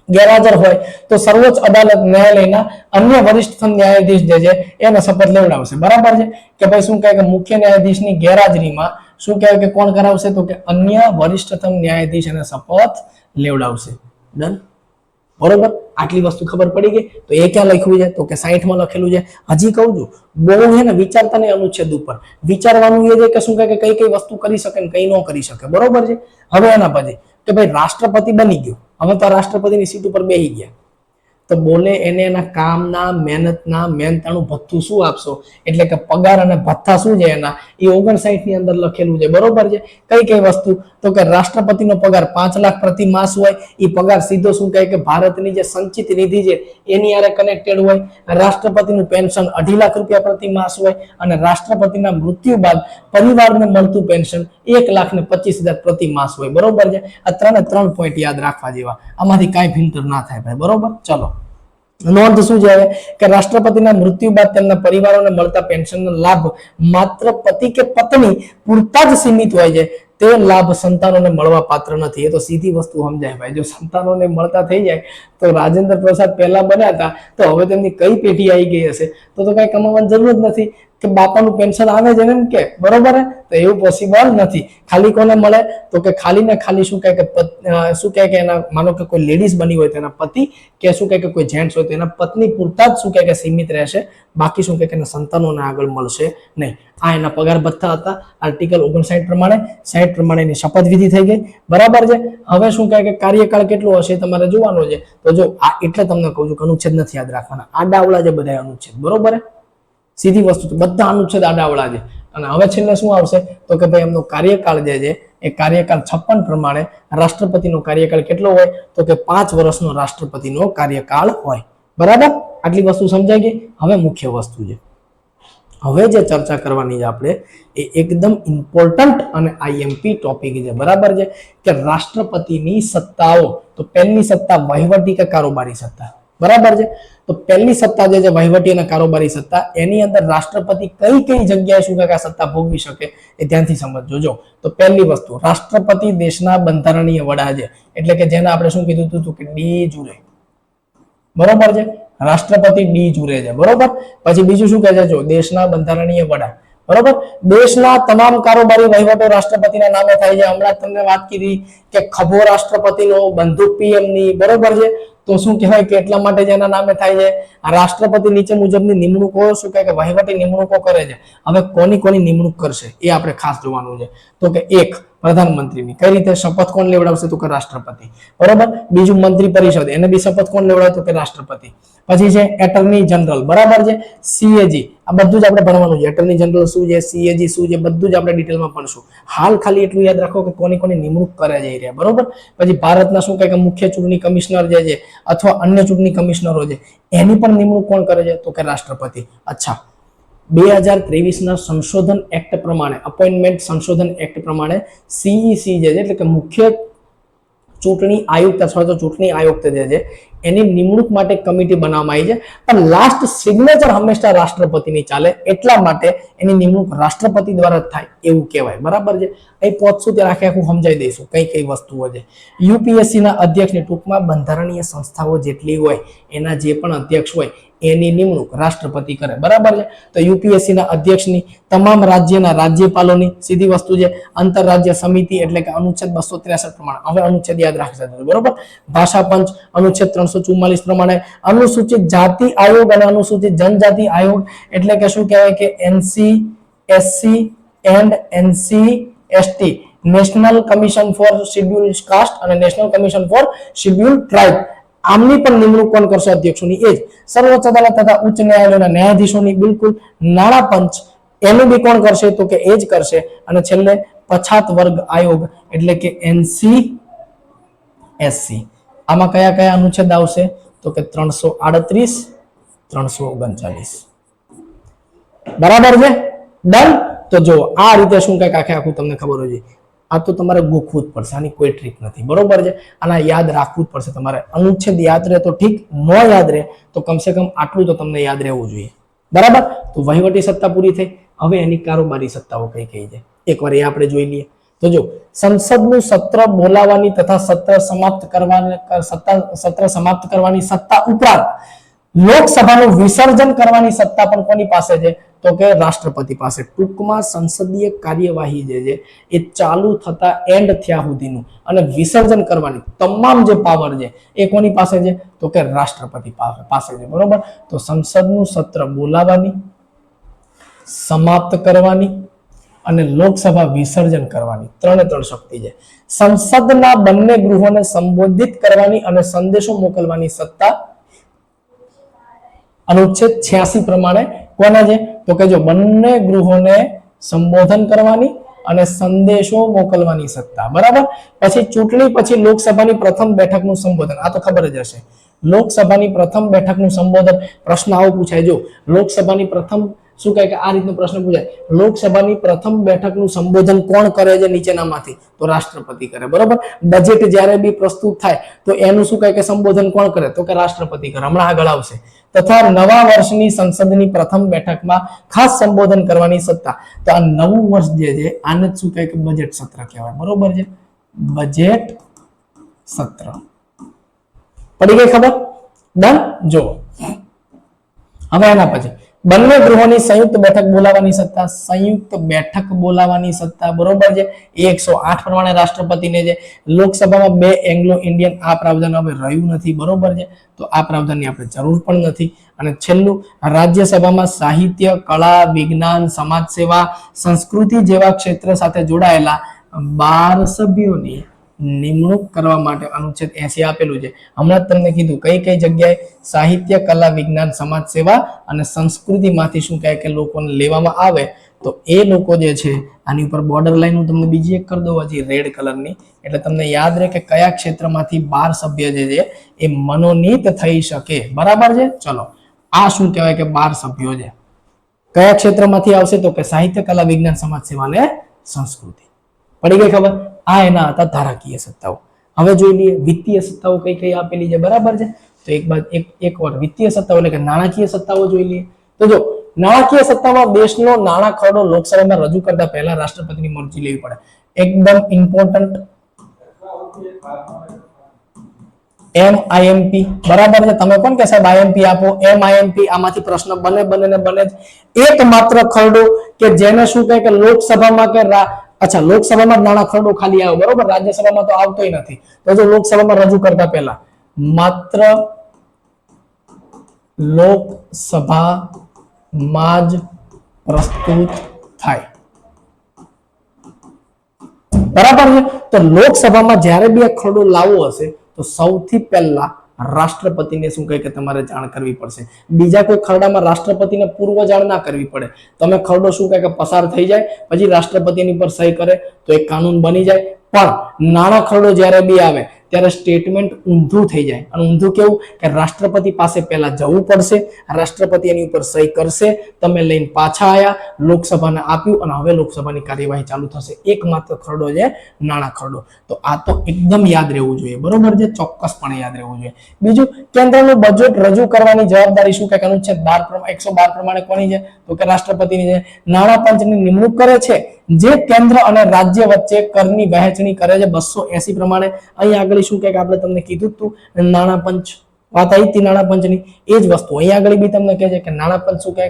ગેરહાજર હોય, તો સર્વોચ્ચ અદાલત ન્યાયાલયના અન્ય વરિષ્ઠતમ ન્યાયાધીશ જે છે એને શપથ લેવડાવશે. બરાબર છે કે ભાઈ શું કહે કે મુખ્ય ન્યાયાધીશની ગેરહાજરીમાં શું કહેવાય કે કોણ કરાવશે? તો કે અન્ય વરિષ્ઠતમ ન્યાયાધીશ એને શપથ લેવડાવશે. ડન? બરોબર, આટલી વસ્તુ ખબર પડી ગઈ. તો એ ક્યાં લખ્યું છે? તો કે 60 માં લખેલું છે. હજી કહું છું, બહુ છે ને વિચારતા નહીં અનુચ્છેદ ઉપર. વિચારવાનું એ છે કે શું કહે કે કઈ કઈ વસ્તુ કરી શકે ને કઈ ન કરી શકે. બરોબર છે. હવે એના પછી કે ભાઈ રાષ્ટ્રપતિ બની ગયો, હવે તો રાષ્ટ્રપતિની સીટ ઉપર બેસી ગયા, તો બોલે એને એના કામના મહેનતના મહેનતાણું ભથ્થું શું આપશો? એટલે કે પગાર અને ભથ્થા શું છે એના, એ 59 ની અંદર લખેલું છે. બરોબર છે. કઈ કઈ વસ્તુ? તો કે રાષ્ટ્રપતિનો પગાર 5 લાખ પ્રતિ માસ હોય. એ પગાર સીધો શું કહે કે ભારતની જે સંચિત નિધિ છે એની હારે કનેક્ટેડ હોય. રાષ્ટ્રપતિનું પેન્શન 2.5 લાખ રૂપિયા પ્રતિ માસ હોય. અને રાષ્ટ્રપતિના મૃત્યુ બાદ પરિવારને મળતું પેન્શન 1,25,000 પ્રતિ માસ હોય. બરોબર છે. આ ત્રણ પોઈન્ટ યાદ રાખવા જેવા, આમાંથી કાંઈ ફિલ્ટર ના થાય ભાઈ. બરોબર, ચલો. નોંધ શું છે કે રાષ્ટ્રપતિના મૃત્યુ બાદ તેમના પરિવારોને મળતા પેન્શનનો લાભ માત્ર પતિ કે પત્ની પૂરતા જ સીમિત હોય છે. તે લાભ સંતાનોને મળવા પાત્ર નથી. એ તો સીધી વસ્તુ સમજાય ભાઈ. જો સંતાનોને મળતા થઈ જાય તો રાજેન્દ્ર પ્રસાદ પહેલા બન્યા હતા, તો હવે તેમની કઈ પેઢી આવી ગઈ હશે, તો કઈ કમાવાની જરૂર જ નથી કે બાપાનું પેન્શન આવે છે એમ કે. બરોબર, તો એવું પોસિબલ નથી. ખાલી કોને મળે? તો કે ખાલી ને ખાલી શું કહે કે શું કહે કે એના માનો કે કોઈ લેડીઝ બની હોય તો એના પતિ, કે શું કહે કે કોઈ જેન્ટ્સ હોય તો એના પત્ની પૂરતા જ શું કહે કે સીમિત રહેશે. બાકી શું કહે કે એના સંતાનોને આગળ મળશે નહીં. આ એના પગાર ભથ્થા હતા આર્ટિકલ 59 પ્રમાણે. 60 પ્રમાણે એની શપથવિધિ થઈ ગઈ. બરાબર છે. હવે શું કહે કે કાર્યકાળ કેટલો હશે તમારે જોવાનો છે. તો જો આ એટલે તમને કહું છું કે અનુચ્છેદ નથી યાદ રાખવાના, આડાવડા છે બધા અનુચ્છેદ. બરોબર, સીધી વસ્તુ, બધા અનુચ્છેદ આડાવડા છે. અને હવે છેલ્લે શું આવશે? તો કે ભાઈ એમનો કાર્યકાળ જે છે એ કાર્યકાળ 56 પ્રમાણે રાષ્ટ્રપતિનો કાર્યકાળ કેટલો હોય? તો કે 5 વર્ષનો રાષ્ટ્રપતિનો કાર્યકાળ હોય. બરાબર, આટલી વસ્તુ સમજાઈ ગઈ. હવે મુખ્ય વસ્તુ છે, હવે જે ચર્ચા કરવાની છે આપણે એ એકદમ ઇમ્પોર્ટન્ટ અને આઈએમપી ટોપિક છે. બરાબર છે કે રાષ્ટ્રપતિની સત્તાઓ. તો પહેલી સત્તા વહીવટી કે કારોબારી સત્તા. બરાબર છે. તો પહેલી સત્તા જે છે વહીવટી અને કારોબારી સત્તા, એની અંદર રાષ્ટ્રપતિ કઈ કઈ જગ્યાએ શું કે સત્તા ભોગવી શકે એ ધ્યાનથી સમજજો. જો તો પહેલી વસ્તુ, રાષ્ટ્રપતિ દેશના બંધારણીય વડા છે, એટલે કે જેને આપણે શું કીધું હતું કે ડી જુરે. બરોબર છે, રાષ્ટ્રપતિ ડી જુરે છે. બરોબર, પછી બીજું શું કહે છે? જો દેશના બંધારણીય વડા. બરોબર, દેશના તમામ કારોબારી વહીવટો રાષ્ટ્રપતિના નામે થાય છે. હમણાં તમને વાત કીધી કે ખભો રાષ્ટ્રપતિનો, બંદૂક પીએમ ની. બરોબર છે. તો શું કહેવાય કે એટલા માટે જ એના નામે થાય છે. રાષ્ટ્રપતિ નીચે મુજબની નિમણૂકો શું કહે કે વહીવટી નિમણૂકો કરે છે. હવે કોની કોની નિમણૂક કરશે એ આપણે ખાસ જોવાનું છે. તો કે એક, પ્રધાનમંત્રીની. કઈ રીતે? શપથ કોણ લેવડાવશે? તો કે રાષ્ટ્રપતિ. બરોબર. બીજું મંત્રી પરિષદ, એને બી શપથ કોણ લેવડાવે? તો કે રાષ્ટ્રપતિ. પછી છે એટર્ની જનરલ. બરાબર છે. સીએજી, આ બધું જ આપણે ભણવાનું છે. એટર્ની જનરલ શું છે, સીએજી શું છે, બધું જ આપણે ડિટેલમાં ભણશું. હાલ ખાલી એટલું યાદ રાખો કે કોની કોની નિમણૂક કરે જઈ રહ્યા. બરોબર. પછી ભારતના શું કહે કે મુખ્ય ચૂંટણી કમિશનર જે છે અથવા અન્ય ચૂંટણી કમિશનરો છે એની પણ નિમણૂક કોણ કરે છે? તો કે રાષ્ટ્રપતિ. અચ્છા, 2023 સંશોધન એક્ટ પ્રમાણે, અપોઇન્ટમેન્ટ સંશોધન એક્ટ પ્રમાણે સીઈસી જે છે એટલે કે મુખ્ય ચૂંટણી આયુક્ત અથવા તો ચૂંટણી આયુક્ત જે છે એની નિમણૂક માટે કમિટી બનાવવામાં આવી છે, પણ લાસ્ટ સિગ્નેચર હંમેશા રાષ્ટ્રપતિની ચાલે, એટલા માટે એની નિમણૂક રાષ્ટ્રપતિ દ્વારા જ થાય એવું કહેવાય, બરાબર છે. અહીં પહોંચશું ત્યારે આખું સમજાવી દઈશું કઈ કઈ વસ્તુઓ છે. યુપીએસસી ના અધ્યક્ષની ટૂંકમાં બંધારણીય સંસ્થાઓ જેટલી હોય એના જે પણ અધ્યક્ષ હોય એની નિમણૂક રાષ્ટ્રપતિ કરે, બરાબર છે. તો યુપીએસસી ના અધ્યક્ષની તમામ રાજ્યના રાજ્યપાલોની સીધી વસ્તુ છે. આંતરરાજ્ય સમિતિ એટલે કે અનુચ્છેદ 263 પ્રમાણે, હવે અનુચ્છેદ યાદ રાખી શકો, બરોબર. ભાષા પંચ અનુચ્છેદ 344 પ્રમાણે, અનુસૂચિત જાતિ આયોગ અને અનુસૂચિત જનજાતિ આયોગ એટલે કે શું કહેવાય કે NC SC and NC ST, national commission for scheduled caste અને national commission for scheduled tribe, આમની પણ નિમણૂક કોણ કરશે? અધ્યક્ષોની. એ જ સર્વોચ્ચ અદાલત તથા ઉચ્ચ ન્યાયાલયના ન્યાયાધીશોની બિલકુલ. નાણાં પંચ એનું બી કોણ કરશે? તો કે એ જ કરશે. અને છેલ્લે પછાત વર્ગ આયોગ એટલે કે એનસી એસસી, આમાં કયા કયા અનુચ્છેદ આવશે? તો કે 338 339, બરાબર છે. ડન. તો જો આ રીતે શું કઈક આખું તમને ખબર હોય છે. આ તો તમારે ગોખવું જ પડશે, આની કોઈ ટ્રીક નથી, બરોબર છે. આના યાદ રાખવું જ પડશે તમારે. અનુચ્છેદ યાદ રહે તો ઠીક, ન યાદ રહે તો કમસે કમ આટલું તો તમને યાદ રહેવું જોઈએ, બરાબર. તો વહીવટી સત્તા પૂરી થઈ. હવે એની કારોબારી સત્તાઓ કઈ કઈ છે એકવાર એ આપણે જોઈ લઈએ. તો જો સંસદનું સત્ર બોલાવવાની તથા સત્ર સમાપ્ત કરવાની સત્તા ઉપરાંત લોકસભાનું વિસર્જન કરવાની સત્તા પણ કોની પાસે છે? તો કે રાષ્ટ્રપતિ પાસે. ટૂંકમાં સંસદીય કાર્યવાહી જે છે એ ચાલુ થતા એન્ડ થયા સુધીનું અને વિસર્જન કરવાની તમામ જે પાવર છે એ કોની પાસે છે? તો કે રાષ્ટ્રપતિ પાસે છે, બરોબર. તો સંસદનું સત્ર બોલાવવાની, સમાપ્ત કરવાની અને લોકસભા વિસર્જન કરવાની ત્રણે ત્રણ શક્તિ છે. સંસદના બંને ગૃહોને સંબોધિત કરવાની અને સંદેશો મોકલવાની સત્તા અનુચ્છેદ 86 પ્રમાણે કોને છે? તો કે જો બંને ગૃહોને સંબોધન કરવાની અને સંદેશો મોકલવાની સત્તા, બરાબર. પછી ચૂંટણી પછી લોકસભાની પ્રથમ બેઠકનું સંબોધન, આ તો ખબર જ હશે. લોકસભાની પ્રથમ બેઠકનું સંબોધન, પ્રશ્ન આવો પૂછાય. જો લોકસભાની પ્રથમ શું કહે કે આ રીતનો પ્રશ્ન પૂછાય, લોકસભાની પ્રથમ બેઠકનું સંબોધન કોણ કરે છે નીચેનામાંથી? તો રાષ્ટ્રપતિ કરે, બરોબર. બજેટ જ્યારે બી પ્રસ્તુત થાય તો એનું શું કહે કે સંબોધન કોણ કરે? તો કે રાષ્ટ્રપતિ કરે. હમણાં આગળ આવશે. તથા નવા વર્ષની સંસદની પ્રથમ બેઠકમાં ખાસ સંબોધન કરવાની સત્તા. તો આ નવું વર્ષ જે છે આને શું કહે કે બજેટ સત્ર કહેવાય, બરોબર છે. બજેટ સત્ર. પડી ગઈ ખબર? ડન. જો હવે એના પછી બંને ગૃહોની સંયુક્ત બેઠક બોલાવવાની સત્તા, સંયુક્ત બેઠક બોલાવવાની સત્તા, બરોબર છે. 108 પ્રમાણે રાષ્ટ્રપતિને છે. લોકસભામાં 2 એંગ્લો ઇન્ડિયન, આ પ્રાવધાન હવે રહ્યું નથી, બરોબર છે. તો આ પ્રાવધાનની આપણે જરૂર પણ નથી. અને છેલ્લું, રાજ્યસભામાં સાહિત્ય, કળા, વિજ્ઞાન, સમાજ સેવા, સંસ્કૃતિ જેવા ક્ષેત્ર સાથે જોડાયેલા 12 સભ્યોની નિમણૂક કરવા માટે અનુચ્છેદ 80 આપેલું છે. હમણાં જ તમને કીધું કઈ કઈ જગ્યાએ સાહિત્ય, કલા, વિજ્ઞાન, સમાજ સેવા અને સંસ્કૃતિમાંથી શું કહે કે લોકોને લેવામાં આવે. તો એ લોકો જે છે આની ઉપર બોર્ડર લાઈન હું તમને બીજી એક કરી દઉં હજી રેડ કલરની, એટલે તમને યાદ રહે કે કયા ક્ષેત્રમાંથી 12 સભ્ય જે છે એ મનોનીત થઈ શકે, બરાબર છે. ચલો આ શું કહેવાય કે 12 સભ્યો છે કયા ક્ષેત્રમાંથી આવશે? તો કે સાહિત્ય, કલા, વિજ્ઞાન, સમાજ સેવા અને સંસ્કૃતિ. પડી ગઈ ખબર? આ એના હતા ધારાકીય સત્તાઓ. હવે જોઈ લઈએ વિત્તીય સત્તાઓ કઈ કઈ આપેલી છે, બરાબર છે. તો એક વાર વિત્તીય સત્તાઓ એટલે કે નાણાકીય સત્તાઓ જોઈ લઈએ. તો જો નાણાકીય સત્તામાં દેશનો નાણાં ખરડો લોકસભામાં રજૂ કરતા પહેલા રાષ્ટ્રપતિની મરજી લેવી પડે. એકદમ ઇમ્પોર્ટન્ટ. MIMP, બરાબર છે. તમે કોણ કે સાહેબ IMP આપો? MIMP, આમાંથી પ્રશ્ન બને જ. એકમાત્ર ખરડો કે જેને શું કહે કે લોકસભામાં કે અચ્છા લોકસભામાં નાણાં ખરડો ખાલી આવે, બરોબર. રાજ્યસભામાં તો આવતોય નથી. તો જો લોકસભામાં રજૂ કરતા પહેલા માત્ર લોકસભામાં જ પ્રસ્તુત થાય, બરાબર છે. તો લોકસભામાં જ્યારે બી આ ખરડો લાવવો હશે તો સૌથી પહેલા રાષ્ટ્રપતિને શું કહે કે તમારે જાણ કરવી પડશે. બીજા કોઈ ખરડામાં રાષ્ટ્રપતિને પૂર્વ જાણ ના કરવી પડે. તમે ખરડો શું કહે કે પસાર થઈ જાય પછી રાષ્ટ્રપતિની પર સહી કરે તો એક કાનૂન બની જાય. પણ નાણાં ખરડો જ્યારે બી આવે ત્યારે સ્ટેટમેન્ટ ઊંધું થઈ જાય. અને ઊંધું કેવું કે રાષ્ટ્રપતિ પાસે પહેલા જવું પડશે, રાષ્ટ્રપતિ એની ઉપર સહી કરશે, તમે લઈને પાછા આયા, લોકસભાને આપ્યું અને હવે લોકસભાની કાર્યવાહી ચાલુ થશે. એકમાત્ર ખરડો છે નાણાં ખરડો. તો આ તો એકદમ યાદ રહેવું જોઈએ, બરોબર છે, ચોક્કસપણે યાદ રહેવું જોઈએ. બીજું, કેન્દ્રનું બજેટ રજૂ કરવાની જવાબદારી શું કે અનુચ્છેદ 112 પ્રમાણે કોની છે? તો કે રાષ્ટ્રપતિની છે. નાણાં પંચની નિમણૂક કરે છે જે કેન્દ્ર અને રાજ્ય વચ્ચે કરની વહેંચણી કરે છે 280 પ્રમાણે. અહીં આગળ શું કે આપણે તમને કીધું હતું નાણાં પંચ, વાત આવી હતી નાણાં પંચની, એ જ વસ્તુ અહીં આગળ બી તમને કહે છે કે નાણાં પંચ શું કહે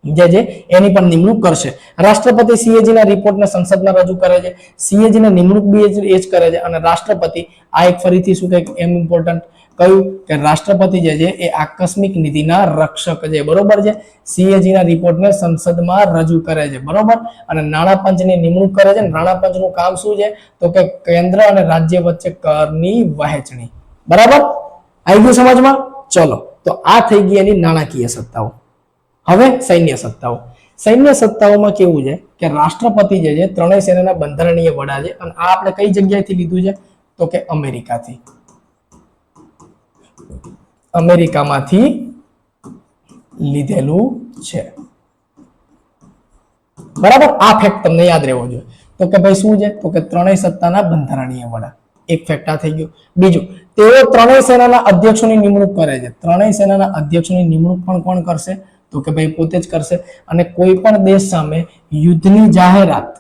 જે એની પણ નિમણૂક કરશે. રાષ્ટ્રપતિ સીએજી ના રિપોર્ટને સંસદમાં રજૂ કરે છે, સીએજી ની નિમણૂક બી એ જ કરે છે. અને રાષ્ટ્રપતિ આ એક ફરીથી શું કહે એમ ઇમ્પોર્ટન્ટ કયું કે રાષ્ટ્રપતિ જે છે એ આકસ્મિક નીતિના રક્ષક છે, બરોબર છે. સીએજી ના રિપોર્ટને સંસદમાં રજૂ કરે છે, બરોબર. અને નાણાં પંચની નિમણૂક કરે છે. નાણાં પંચનું કામ શું છે? તો કે કેન્દ્ર અને રાજ્ય વચ્ચે કરની વહેંચણી, બરાબર. આવી ગયું સમજમાં? ચલો, તો આ થઈ ગઈ એની નાણાકીય સત્તાઓ. હવે સૈન્ય સત્તાઓ. સૈન્ય સત્તાઓમાં કેવું છે કે રાષ્ટ્રપતિ જે છે ત્રણેય સેનાના બંધારણીય વડા છે. અને આ આપણે કઈ જગ્યાએથી લીધું છે? તો કે અમેરિકાથી. અમેરિકામાંથી લીધેલું છે, બરાબર. આ ફેક્ટ તમને યાદ રહેવો જોઈએ. તો કે ભાઈ શું છે? તો કે ત્રણેય સત્તાના બંધારણીય વડા. એક ફેક્ટ આ થઈ ગયું. બીજું, તેઓ ત્રણેય સેનાના અધ્યક્ષોની નિમણૂક કરે છે. ત્રણેય સેનાના અધ્યક્ષોની નિમણૂક પણ કોણ કરશે? તો કે ભાઈ પોતે જ કરશે. અને કોઈ પણ દેશ સામે યુદ્ધની જાહેરાત,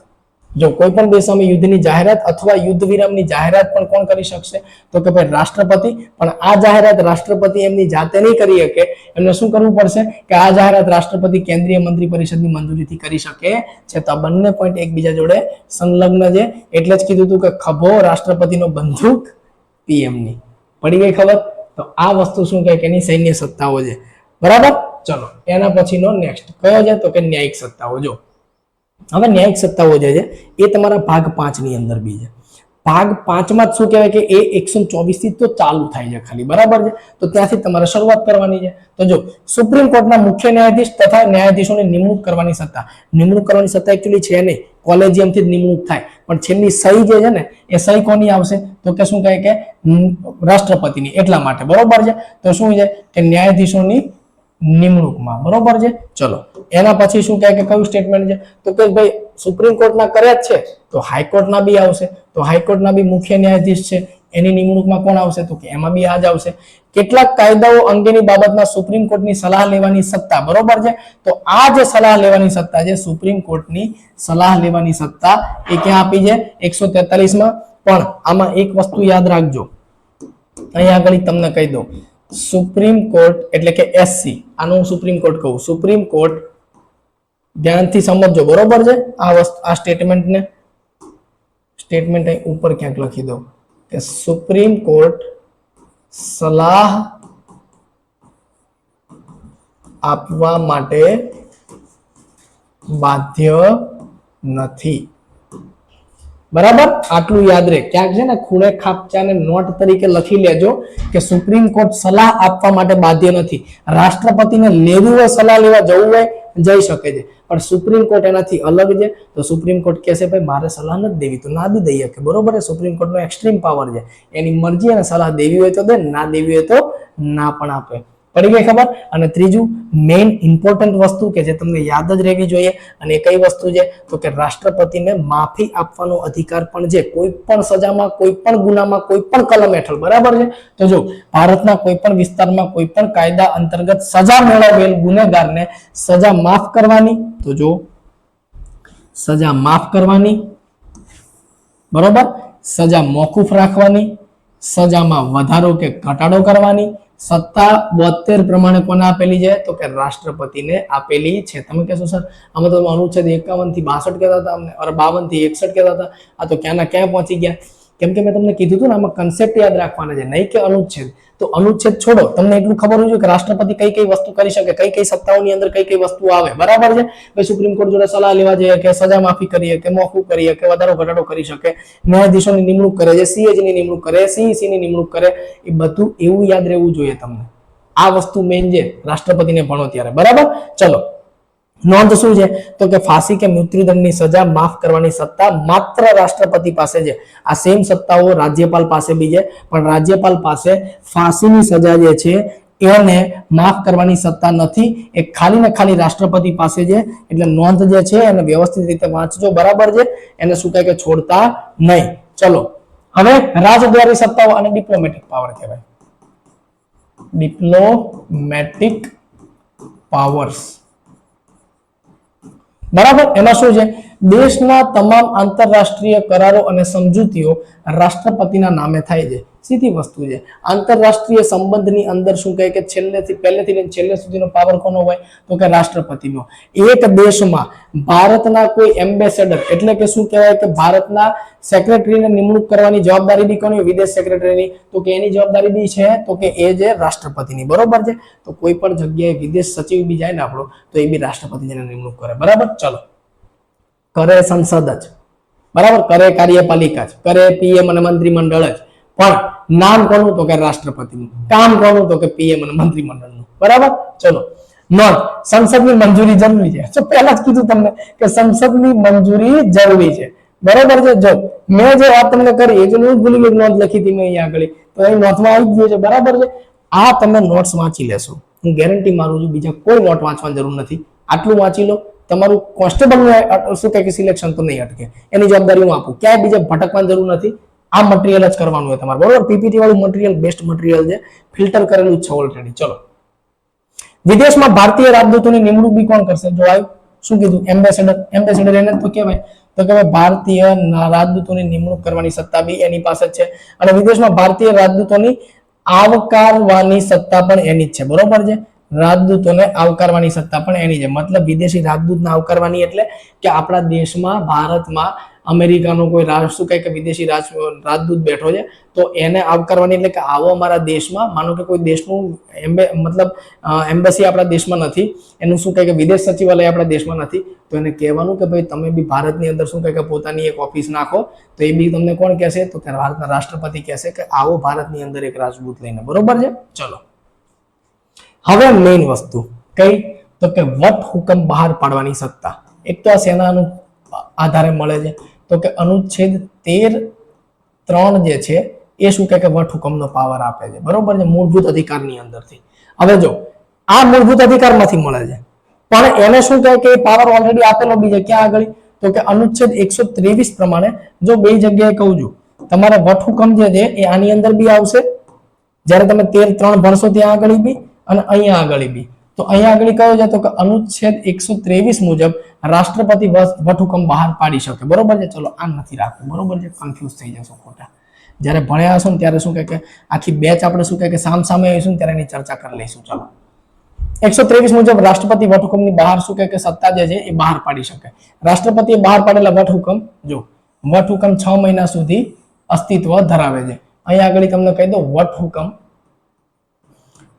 જો કોઈ પણ દેશ સામે યુદ્ધની જાહેરાત અથવા યુદ્ધ વિરામની જાહેરાત પણ કોણ કરી શકશે? તો કે ભાઈ રાષ્ટ્રપતિ. પણ આ જાહેરાત રાષ્ટ્રપતિ એમની જાતે નહીં કરી શકે. એમને શું કરવું પડશે કે આ જાહેરાત રાષ્ટ્રપતિ કેન્દ્રીય મંત્રી પરિષદની મંજૂરીથી કરી શકે છે. તો આ બંને પોઈન્ટ એકબીજા જોડે સંલગ્ન છે. એટલે જ કીધું હતું કે ખભો રાષ્ટ્રપતિનો, બંદૂક પીએમની. પડી ગઈ ખબર? તો આ વસ્તુ શું કહે કે એની સૈન્ય સત્તાઓ છે, બરાબર. ચલો, એના પછીનો નેક્સ્ટ કયો છે? તો કે ન્યાયિક સત્તાઓ. જો હવે ન્યાયિક સત્તાઓ જે છે એ તમારા ભાગ 5 ની અંદર બી છે. ભાગ 5 માં શું કહેવાય કે એ 124 થી તો ચાલુ થાય છે ખાલી, બરાબર છે. તો ત્યાંથી તમારે શરૂઆત કરવાની છે. તો જો સુપ્રીમ કોર્ટના મુખ્ય ન્યાયાધીશ તથા ન્યાયાધીશોની નિમણૂક કરવાની સત્તા. નિમણૂક કરવાની સત્તા એકચ્યુઅલી છે નહીં, કોલેજિયમથી જ નિમણૂક થાય. પણ છેલ્લી સહી જે છે ને એ સહી કોની આવશે? તો કે શું કહે કે રાષ્ટ્રપતિની. એટલા માટે, બરોબર છે. તો શું છે કે ન્યાયાધીશોની નિમણૂકમાં, બરોબર છે. ચલો, એના પછી શું કહે કે કયું સ્ટેટમેન્ટ છે? તો કે ભાઈ સુપ્રીમ કોર્ટના કર્યા જ છે તો હાઈકોર્ટના બી આવશે. તો હાઈકોર્ટના બી મુખ્ય ન્યાયાધીશ છે, એની નિમણૂકમાં કોણ આવશે? તો કે એમાં બી આ જ આવશે. કેટલાક કાયદાઓ અંગેની બાબતમાં સુપ્રીમ કોર્ટની સલાહ લેવાની સત્તા, બરોબર છે. તો આ જે સલાહ લેવાની સત્તા છે, સુપ્રીમ કોર્ટની સલાહ લેવાની સત્તા, એ ક્યાં આપી છે? 143 માં. પણ આમાં એક વસ્તુ યાદ રાખજો, અહીં આગળ તમને કહી દઉં. સુપ્રીમ કોર્ટ એટલે કે એસસી, આનું સુપ્રીમ કોર્ટ કહું. સુપ્રીમ કોર્ટ ધ્યાનથી સમજજો, બરોબર છે. આ સ્ટેટમેન્ટને, સ્ટેટમેન્ટ અહીં ઉપર ક્યાંક લખી દો કે સુપ્રીમ કોર્ટ સલાહ આપવા માટે બાધ્ય નથી, બરાબર. આટલું યાદ રહે. ક્યાંક છે ને ખૂણે ખાપચાને નોટ તરીકે લખી લેજો કે સુપ્રીમ કોર્ટ સલાહ આપવા માટે બાધ્ય નથી. રાષ્ટ્રપતિને લેવી હોય, સલાહ લેવા જવું હોય, જઈ શકે છે. પણ સુપ્રીમ કોર્ટ એનાથી અલગ છે. તો સુપ્રીમ કોર્ટ કહેશે ભાઈ મારે સલાહ નથી દેવી, તો ના બી દઈ શકે, બરોબર છે. સુપ્રીમ કોર્ટનો એક્સ્ટ્રીમ પાવર છે, એની મરજી. અને સલાહ દેવી હોય તો દે, ના દેવી હોય તો ના પણ આપે. પડી ગઈ ખબર? અને ત્રીજું મેઇન ઇમ્પોર્ટન્ટ વસ્તુ કે જે તમને યાદ જ રહેવી જોઈએ, અને કઈ વસ્તુ છે? તો કે રાષ્ટ્રપતિને માફી આપવાનો અધિકાર પણ છે, કોઈ પણ સજામાં, કોઈ પણ ગુનામાં, કોઈ પણ કલમ હેઠળ, બરાબર છે. તો જો ભારતના કોઈ પણ વિસ્તારમાં કોઈ પણ કાયદા અંતર્ગત સજા મેળવેલ ગુનેગારને સજા માફ કરવાની. તો જો સજા માફ કરવાની, બરોબર. સજા મોકૂફ રાખવાની, સજામાં વધારો કે ઘટાડો કરવાની સત્તા 72 પ્રમાણે કોને આપેલી છે? તો કે રાષ્ટ્રપતિને આપેલી છે. તમે કહેશો સર આમાં તો અનુચ્છેદ 51 થી 62 કહેતા હતા અમને, અને 52 થી 61 કહેતા હતા. આ તો ક્યાંના ક્યાં પહોંચી ગયા? કેમ કે મેં તમને કીધું હતું ને આમાં કન્સેપ્ટ યાદ રાખવાના છે, નહીં કે અનુચ્છેદ. તો અનુચ્છેદ છોડો, તમને એટલું ખબર હોય કે રાષ્ટ્રપતિ કઈ કઈ વસ્તુ કરી શકે, કઈ કઈ સત્તાઓની અંદર કઈ કઈ વસ્તુ આવે, બરાબર છે. ભાઈ સુપ્રીમ કોર્ટ જોડે સલાહ લેવા જઈએ કે સજા માફી કરીએ કે મોકૂફ કરીએ કે વધારો ઘટાડો કરી શકે, ન્યાયાધીશોની નિમણૂક કરે છે, સીએજી ની નિમણૂક કરે, સીઈસી ની નિમણૂક કરે, એ બધું એવું યાદ રહેવું જોઈએ તમને. આ વસ્તુ મેઇન છે રાષ્ટ્રપતિને ભણો ત્યારે, બરાબર. ચલો, નોંધ શું છે તો કે ફાંસી કે મૃત્યુદંડની સજા માફ કરવાની સત્તા માત્ર રાષ્ટ્રપતિ પાસે છે. આ સેમ સત્તાઓ રાજ્યપાલ પાસે બી છે, પણ રાજ્યપાલ પાસે ફાંસીની સજા જે છે એને માફ કરવાની સત્તા નથી, એ ખાલી ને ખાલી રાષ્ટ્રપતિ પાસે છે. એટલે નોંધ જે છે એને વ્યવસ્થિત રીતે વાંચજો, બરાબર છે, એને શું કહે કે છોડતા નહીં. ચલો હવે રાજદ્વારી સત્તાઓ અને ડિપ્લોમેટિક પાવર કહેવાય. ડિપ્લોમેટિક પાવર્સ, બરાબર. એમાં શું છે, દેશના તમામ આંતરરાષ્ટ્રીય કરારો અને સમજૂતીઓ રાષ્ટ્રપતિના નામે થાય છે. સીધી વસ્તુ છે. આંતરરાષ્ટ્રીય સંબંધની અંદર શું કહે કે પહેલેથી લઈને છેલ્લે સુધીનો પાવર કોનો હોય તો કે રાષ્ટ્રપતિનો. એક દેશમાં ભારતના કોઈ એમ્બેસેડર એટલે કે શું કહેવાય કે ભારતના સેક્રેટરીને નિમણૂક કરવાની જવાબદારી બી કોની, વિદેશ સેક્રેટરીની, તો કે એની જવાબદારી બી છે તો કે એ જે રાષ્ટ્રપતિની, બરોબર છે. તો કોઈ પણ જગ્યાએ વિદેશ સચિવ બી જાય ને આપણો, તો એ બી રાષ્ટ્રપતિ જેને નિમણૂક કરે, બરાબર. ચલો, કરે સંસદ જ, બરાબર, કરે કાર્યપાલિકા જ, કરે પીએમ અને મંત્રીમંડળ જ, પણ નામ કોનું તો કે રાષ્ટ્રપતિનું, કામ કોનું તો કે પીએમ અને મંત્રીમંડળનું, બરાબર. ચલો, નોંધ, સંસદની મંજૂરી જરૂરી છે. તો પહેલા જ કીધું તમને કે સંસદની મંજૂરી જરૂરી છે, બરાબર છે. જો મેં જે વાત તમને કરી એ જો હું ભૂલી ગયો, નોંધ લખી હતી મેં અહીંયા આગળ, તો એ નોંધમાં આવી ગયું છે, બરાબર છે. આ તમે નોટ્સ વાંચી લેશો, હું ગેરંટી મારું છું, બીજા કોઈ નોટ વાંચવાની જરૂર નથી. આટલું વાંચી લો, તમારું કોન્સ્ટેબલ શું કહે કે સિલેક્શન તો નહીં અટકે, એની જવાબદારી હું આપું. ક્યાંય બીજે ભટકવાની જરૂર નથી. આ મટીરિયલ જ કરવાનું હોય તમારે, બરોબર. પીપીટી વાળું મટીરિયલ બેસ્ટ મટીરિયલ છે, ફિલ્ટર કરેલું છે ઓલરેડી. ચલો, વિદેશમાં ભારતીય રાજદૂતોની નિમણૂક બી કોણ કરશે? જો આવ્યું શું કીધું, એમ્બેસેડર. એમ્બેસેડર એને તો કહેવાય, તો કે ભારતીય રાજદૂતોની નિમણૂક કરવાની સત્તા બી એની પાસે જ છે. અને વિદેશમાં ભારતીય રાજદૂતોની આવકારવાની સત્તા પણ એની જ છે, બરોબર છે. રાજદૂતોને આવકારવાની સત્તા પણ એની છે. મતલબ વિદેશી રાજદૂતને આવકારવાની એટલે કે આપણા દેશમાં, ભારતમાં અમેરિકાનો કોઈ શું કહે કે વિદેશી રાજદૂત બેઠો છે, તો એને આવકારવાની એટલે કે આવો અમારા દેશમાં. માનો કે કોઈ દેશનું મતલબ એમ્બેસી આપણા દેશમાં નથી, એનું શું કહે કે વિદેશ સચિવાલય આપણા દેશમાં નથી, તો એને કહેવાનું કે ભાઈ તમે બી ભારતની અંદર શું કહે કે પોતાની એક ઓફિસ નાખો, તો એ બી તમને કોણ કહેશે તો કે ભારતના રાષ્ટ્રપતિ કહેશે કે આવો ભારતની અંદર એક રાજદૂત લઈને, બરોબર છે. ચલો, હવે મેઇન વસ્તુ કઈ તો કે વટ હુકમ બહાર પાડવાની સત્તા. એક તો આ સેનાનું આધારે મળે છે, તો કે અનુચ્છેદ 13(3) જે છે એ શું કહે કે વટ હુકમનો પાવર આપે છે, બરોબર છે, મૂળભૂત અધિકારની અંદરથી. હવે જો આ મૂળભૂત અધિકારમાંથી મળે છે, પણ એને શું કહે કે એ પાવર ઓલરેડી આપેલો બીજે ક્યાં આગળ તો કે અનુચ્છેદ 123 પ્રમાણે. જો બે જગ્યાએ કહું છું, તમારે વટ હુકમ જે છે એ આની અંદર બી આવશે, જ્યારે તમે 13(3) ભણશો ત્યાં આગળ બી, અને અહીંયા આગળ બી. તો અહીંયા આગળ કયો છે તો કે અનુચ્છેદ 123 મુજબ રાષ્ટ્રપતિ વટહુકમ બહાર પાડી શકે, બરોબર છે. ચલો, આ નથી રાખવું, બરોબર છે, કન્ફ્યુઝ થઈ જશો ખોટા. જ્યારે ભણ્યા હશો ને ત્યારે શું કહે કે આખી બેચ આપણે શું કહે કે સામે આવીશું ત્યારે એની ચર્ચા કરી લઈશું. ચલો, 123 મુજબ રાષ્ટ્રપતિ વટહુકમની બહાર શું કહે કે સત્તા જે છે એ બહાર પાડી શકે. રાષ્ટ્રપતિએ બહાર પાડેલા વટહુકમ, જો વટહુકમ 6 મહિના સુધી અસ્તિત્વ ધરાવે છે. અહીંયા આગળ તમને કહી દો,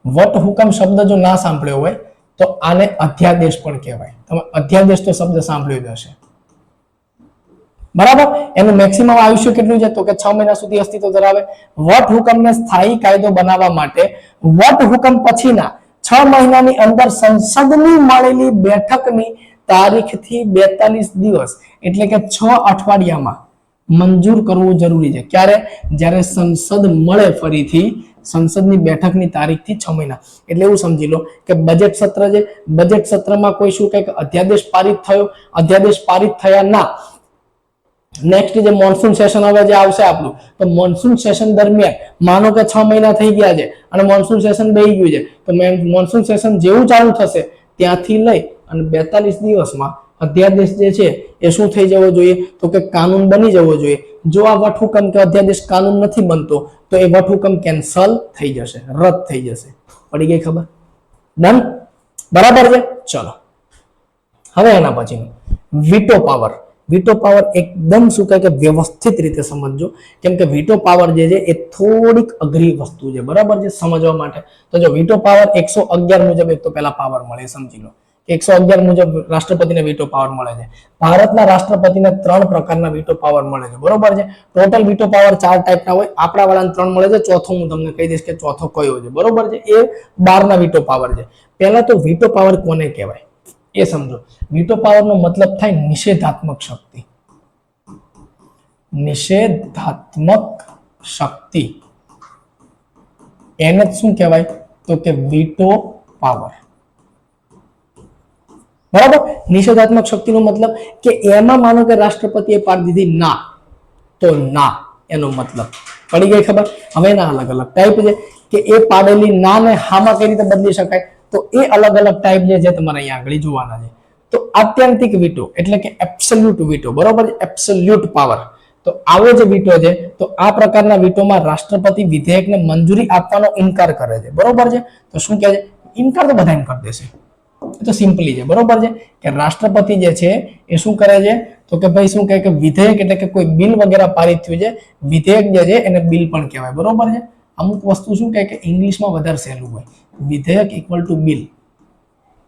વટહુકમ શબ્દ જો ના સાંભળ્યો હોય તો આને અધ્યાદેશ પણ કહેવાય. તમે અધ્યાદેશ તો શબ્દ સાંભળ્યો જ હશે, બરાબર. એનું મેક્સિમમ આયુષ્ય કેટલું છે તો કે 6 મહિના સુધી અસ્તિત્વ ધરાવે. વટહુકમને સ્થાયી કાયદો બનાવવા માટે વટહુકમ પછીના 6 મહિનાની અંદર સંસદની મળેલી બેઠકની તારીખથી 42 દિવસ એટલે કે 6 અઠવાડિયામાં મંજૂર કરવું જરૂરી છે. ક્યારે? જ્યારે સંસદ મળે ફરીથી, સંસદની બેઠકની તારીખથી 6 મહિના. એટલે એવું સમજી લો કે બજેટ સત્ર છે, બજેટ સત્રમાં કોઈ શું કહે કે અધ્યાદેશ પારિત થયો, અધ્યાદેશ પારિત થયા ના નેક્સ્ટ જે મોન્સૂન સેશન હવે જે આવશે આપણું, તો મોન્સૂન સેશન દરમિયાન માનો કે 6 મહિના થઈ ગયા છે અને મોન્સૂન સેશન બેહી ગયું છે, તો મોન્સૂન સેશન જેવું ચાલુ થશે ત્યાંથી લઈ અને 42 દિવસમાં અધ્યાદેશ જે છે એ શું થઈ જવો જોઈએ તો કે કાનૂન બની જવો જોઈએ. જો આ વટહુકમ કે અધ્યાદેશ કાનૂન નથી બનતો તો એ વટહુકમ કેન્સલ થઈ જશે, રદ થઈ જશે. પડી ગઈ ખબર? ડન, બરાબર છે. ચલો, હવે એના પછીનું વીટો પાવર. વીટો પાવર એકદમ શું કહે કે વ્યવસ્થિત રીતે સમજજો, કેમ કે વીટો પાવર જે છે એ થોડીક અઘરી વસ્તુ છે, બરાબર છે, સમજવા માટે. તો જો વીટો પાવર 111 મુજબ એક તો પહેલા પાવર મળે, સમજી લો. 111 મુજબ રાષ્ટ્રપતિને વીટો પાવર મળે છે. ભારતના રાષ્ટ્રપતિને 3 પ્રકારના વીટો પાવર મળે છે, બરોબર છે. ટોટલ વીટો પાવર 4 ટાઈપના હોય, આપણા વાળાને 3 મળે છે, ચોથો હું તમને કહી દઈશ કે ચોથો કયો છે, બરોબર છે. એ 12 ના વીટો પાવર છે. પહેલા તો વીટો પાવર કોને કહેવાય? એ સમજો. વીટો પાવરનો મતલબ થાય નિષેધાત્મક શક્તિ. નિષેધાત્મક શક્તિ એને શું કહેવાય? તો કે વીટો પાવર. બરાબર. નિષેધાત્મક શક્તિનો મતલબ કે એમાં માનો કે રાષ્ટ્રપતિએ પાડી દીધી ના, તો ના એનો મતલબ પડી ગઈ ખબર. હવે એના અલગ અલગ ટાઈપ છે કે એ પાડેલી ના ને હામાં કઈ રીતે બદલી શકાય, તો એ અલગ અલગ ટાઈપ જે તમારે અહીંયા આગળ જોવાના છે. તો આત્યંતિક વીટો એટલે કે એબ્સોલ્યુટ વીટો, બરોબર છે, એબ્સોલ્યુટ પાવર. તો આવો જે વીટો છે, તો આ પ્રકારના વીટોમાં રાષ્ટ્રપતિ વિધેયકને મંજૂરી આપવાનો ઇનકાર કરે છે, બરોબર છે. તો શું કહે છે? ઇનકાર તો બધાને કરી દેશે, એ તો સિમ્પલી છે, બરોબર છે. કે રાષ્ટ્રપતિ જે છે એ શું કરે છે? તો કે ભાઈ શું કહે કે વિધેયક એટલે કે કોઈ બિલ વગેરે પારિત થયું છે, વિધેયક જે છે એને બિલ પણ કહેવાય, બરોબર છે. અમુક વસ્તુ શું કહે કે ઇંગ્લિશમાં વધારે સહેલું હોય, વિધેયક ઇક્વલ ટુ બિલ,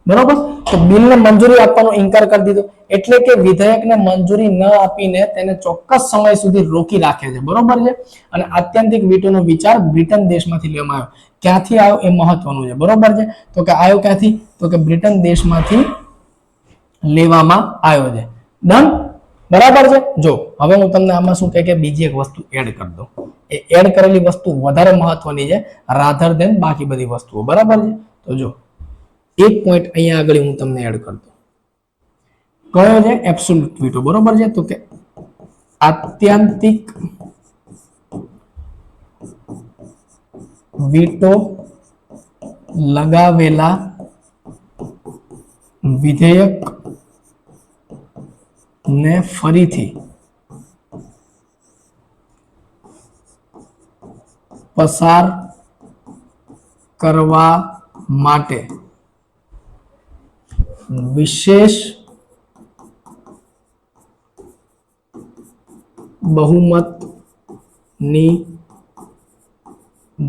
બરોબર. તો બિલને મંજૂરી આપવાનો ઇનકાર કરી દીધો એટલે કે વિધેયકને મંજૂરી ન આપીને તેને ચોક્કસ સમય સુધી રોકી રાખે છે, બરોબર છે. અને આત્યંતિક વીટોનો વિચાર બ્રિટન દેશમાંથી લેવામાં આવ્યો. ક્યાંથી આવ્યો એ મહત્વનું છે, બરોબર છે. તો કે આવ્યો ક્યાંથી? તો કે બ્રિટન દેશમાંથી લેવામાં આવ્યો છે. ડન, બરાબર છે. જો હવે હું તમને આમાં શું કહે કે બીજી એક વસ્તુ એડ કરી દઉં. એ એડ કરેલી વસ્તુ વધારે મહત્વની છે રાધર દેન બાકી બધી વસ્તુઓ, બરાબર છે. તો જો એક પોઈન્ટ અહીંયા આગળ હું તમને એડ કરતો, કયો છે? એબ્સોલ્યુટ વીટો, બરોબર છે. તો કે આત્યંતિક વીટો લગાવેલા વિધેયક ને ફરીથી પસાર કરવા માટે વિશેષ બહુમતની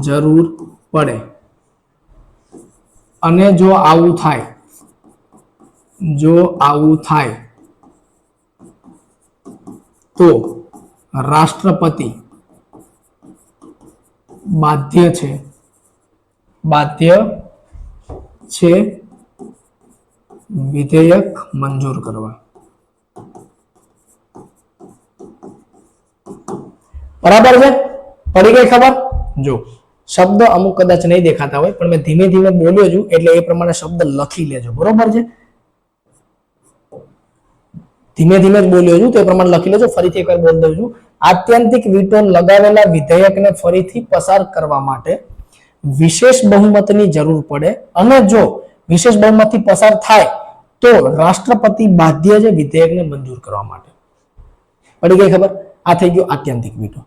જરૂર પડે. અને જો આવું થાય તો રાષ્ટ્રપતિ બાધ્ય છે વિધેયક મંજૂર કરવા. બરાબર છે, પડી ગઈ ખબર. જો શબ્દ અમુક કદાચ નહીં દેખાતા હોય પણ મેં ધીમે ધીમે બોલ્યો છું એટલે એ પ્રમાણે શબ્દ લખી લેજો, બરોબર છે. ધીમે ધીમે જ બોલ્યો છું તો એ પ્રમાણે લખી લેજો. ફરીથી એકવાર બોલ દઉં છું. આત્યંતિક વીટો લગાવેલા વિધેયકને ફરીથી પસાર કરવા માટે વિશેષ બહુમતની જરૂર પડે અને જો વિશેષ બહુમતથી પસાર થાય તો રાષ્ટ્રપતિ બાધ્ય છે વિધેયકને મંજૂર કરવા માટે. પડી ગઈ ખબર. આ થઈ ગયો આત્યંતિક વીટો.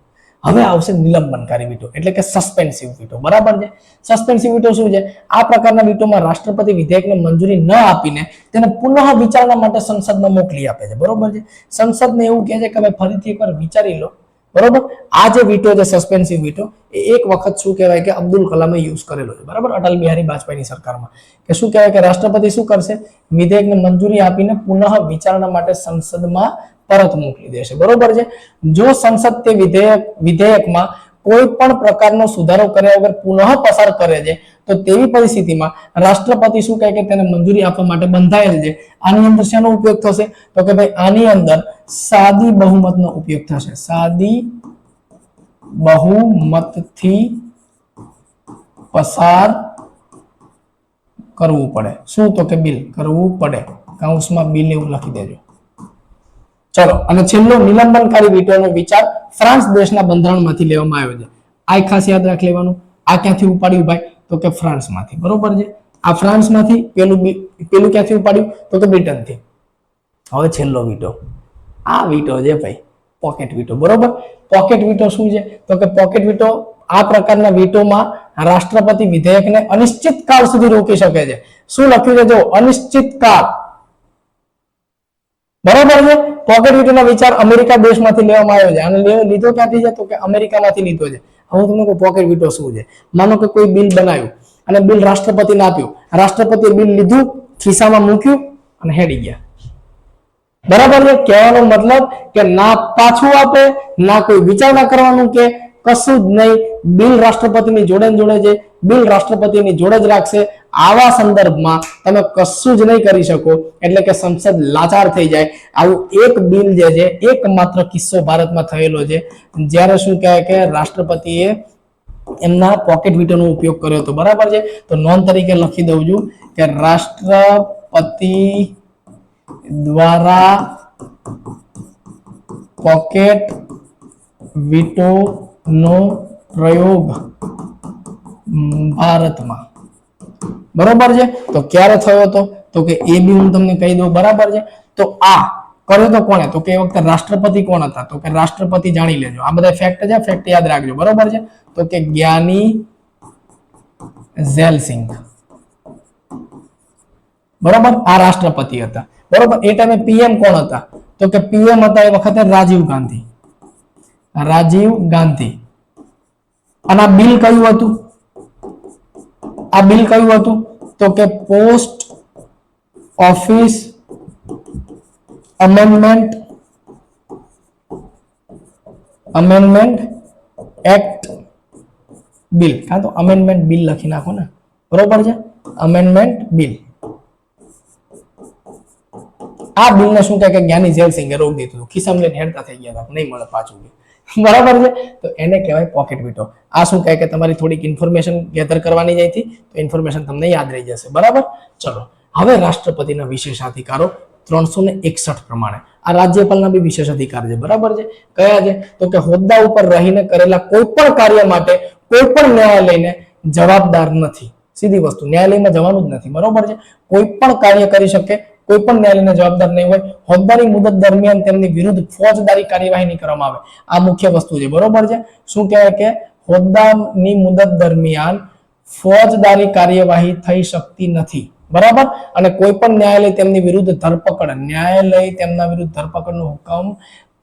હવે આવશે નિલંબનકારી વીટો એટલે કે સસ્પેન્સિવ વીટો, બરાબર છે. સસ્પેન્સિવ વીટો શું છે? આ પ્રકારના વીટોમાં રાષ્ટ્રપતિ વિધેયકને મંજૂરી ન આપીને તેને પુનઃ વિચારણા માટે સંસદમાં મોકલી આપે છે, બરોબર છે. સંસદને એવું કહે છે કે ભાઈ ફરીથી એકવાર વિચારી લો, બરોબર. આ જે વીટો છે સસ્પેન્સિવ વીટો એ એક વખત શું કહેવાય કે અબ્દુલ કલામે યુઝ કરેલો છે, બરાબર, અટલ બિહારી વાજપેયીની સરકારમાં. કે શું કહેવાય કે રાષ્ટ્રપતિ શું કરશે? વિધેયકને મંજૂરી આપીને પુનઃ વિચારણા માટે સંસદમાં પરત મોકલી દેશે, બરોબર છે. જો સંસદ તે વિધેયકમાં કોઈ પણ પ્રકારનો સુધારો કર્યા વગર પુનઃ પસાર કરે છે તો તેવી પરિસ્થિતિમાં રાષ્ટ્રપતિ શું કહે કે તેને મંજૂરી આપવા માટે બંધાયેલ છે. આની અંદર શેનો ઉપયોગ થશે? તો કે ભાઈ આની અંદર સાદી બહુમતનો ઉપયોગ થશે. સાદી બહુમતથી પસાર કરવું પડે. શું? તો કે બિલ કરવું પડે. કૌંસમાં બિલ એવું લખી દેજો. ચલો, અને છેલ્લો નિલંબનકારી વીટોનો વિચાર ફ્રાન્સ દેશના બંધારણમાંથી લેવામાં આવ્યો છે. આ ખાસ યાદ રાખ લેવાનું. આ ક્યાંથી ઉપાડ્યું ભાઈ? તો કે ફ્રાન્સમાંથી, બરોબર છે. આ ફ્રાન્સમાંથી. પેલું ક્યાંથી ઉપાડ્યું? તો કે બ્રિટનથી. હવે છેલ્લો વીટો, આ વીટો છે ભાઈ પોકેટ વીટો, બરોબર. પોકેટ વીટો શું છે? તો કે પોકેટ વીટો આ પ્રકારના વીટોમાં રાષ્ટ્રપતિ વિધેયકને અનિશ્ચિત કાળ સુધી રોકી શકે છે. શું લખ્યું છે? જો અનિશ્ચિત કાળ, બરાબર છે. પોકેટ વીટોનો વિચાર અમેરિકા દેશમાંથી લેવામાં આવ્યો છે. અને લીધો ક્યાંથી છે? તો કે અમેરિકામાંથી લીધો છે. હવે તમને કહું પોકેટ વીટો શું છે. માનો કે કોઈ બિલ બનાવ્યું અને બિલ રાષ્ટ્રપતિને આપ્યું, રાષ્ટ્રપતિએ બિલ લીધું, ખિસ્સામાં મૂક્યું અને હેડી ગયા, બરાબર છે. કહેવાનો મતલબ કે ના પાછું આપે, ના કોઈ વિચારણા કરવાનું કે કશું જ નહીં. બિલ રાષ્ટ્રપતિની જોડે છે, બિલ રાષ્ટ્રપતિની જોડે જ રાખશે. આવા સંદર્ભમાં તમે કશું જ નહીં કરી શકો, એટલે કે સંસદ લાચાર થઈ જાય. આવું એક બિલ જે છે, એકમાત્ર કિસ્સો ભારતમાં થયેલો છે જ્યારે શું કહેવાય કે રાષ્ટ્રપતિએ એમના પોકેટ વીટોનો ઉપયોગ કર્યો હતો. બરાબર છે. તો નોંધ તરીકે લખી દઉં છું કે રાષ્ટ્રપતિ દ્વારા પોકેટ વીટો નો પ્રયોગ ભારતમાં. બરોબર છે. તો ક્યારે થયો હતો? તો કે એ બી હું તમને કહી દઉં. બરાબર છે. તો આ કર્યો તો કોણે? તો કે એ વખતે રાષ્ટ્રપતિ કોણ હતા? તો કે રાષ્ટ્રપતિ જાણી લેજો. આ બધા ફેક્ટ છે, ફેક્ટ યાદ રાખજો. બરોબર છે. તો કે જ્ઞાની ઝૈલ સિંઘ. બરોબર. આ રાષ્ટ્રપતિ હતા. બરોબર. એ ટાઈમે પીએમ કોણ હતા? તો કે પીએમ હતા એ વખતે રાજીવ ગાંધી. રાજીવ ગાંધી. અને આ બિલ કયું હતું? આ બિલ કયું હતું? તો કે post office amendment act bill. કાં તો અમેન્ડમેન્ટ બિલ લખી નાખો ને. બરોબર છે. Amendment bill. આ બિલને શું કહે કે જ્ઞાની ઝૈલ સિંઘે રોકી દીધું. ખિસ્સામાં લઈને હેડતા થઈ ગયા હતા, નહીં મળે પાછું. બરાબર છે. તો એને કહેવાય પોકેટ વીટો. આ શું કહે કે તમારી થોડીક ઇન્ફોર્મેશન ગેધર કરવાની જઈથી, તો ઇન્ફોર્મેશન તમને યાદ રહી જશે. બરાબર. ચલો હવે રાષ્ટ્રપતિના વિશેષાધિકારો 361 પ્રમાણે. આ રાજ્યપાલના બી વિશેષાધિકાર છે. બરાબર છે. કયા છે? તો કે હોદ્દા ઉપર રહીને કરેલા કોઈ પણ કાર્ય માટે કોઈ પણ ન્યાયાલયને જવાબદાર નથી. સીધી વસ્તુ, ન્યાયાલયમાં જવાનું જ નથી. બરોબર છે. કોઈ પણ કાર્ય કરી શકે, કોઈ પણ ન્યાયાલયને જવાબદાર નહીં હોય. હોદ્દાની મુદત દરમિયાન તેમની વિરુદ્ધ ફોજદારી કાર્યવાહી નહીં કરવામાં આવે. આ મુખ્ય વસ્તુ છે. બરોબર છે. શું કહેવાય કે હોદ્દાની મુદત દરમિયાન ફોજદારી કાર્યવાહી થઈ શકતી નથી. બરાબર. અને કોઈ પણ ન્યાયાલય તેમની વિરુદ્ધ ધરપકડનો હુકમ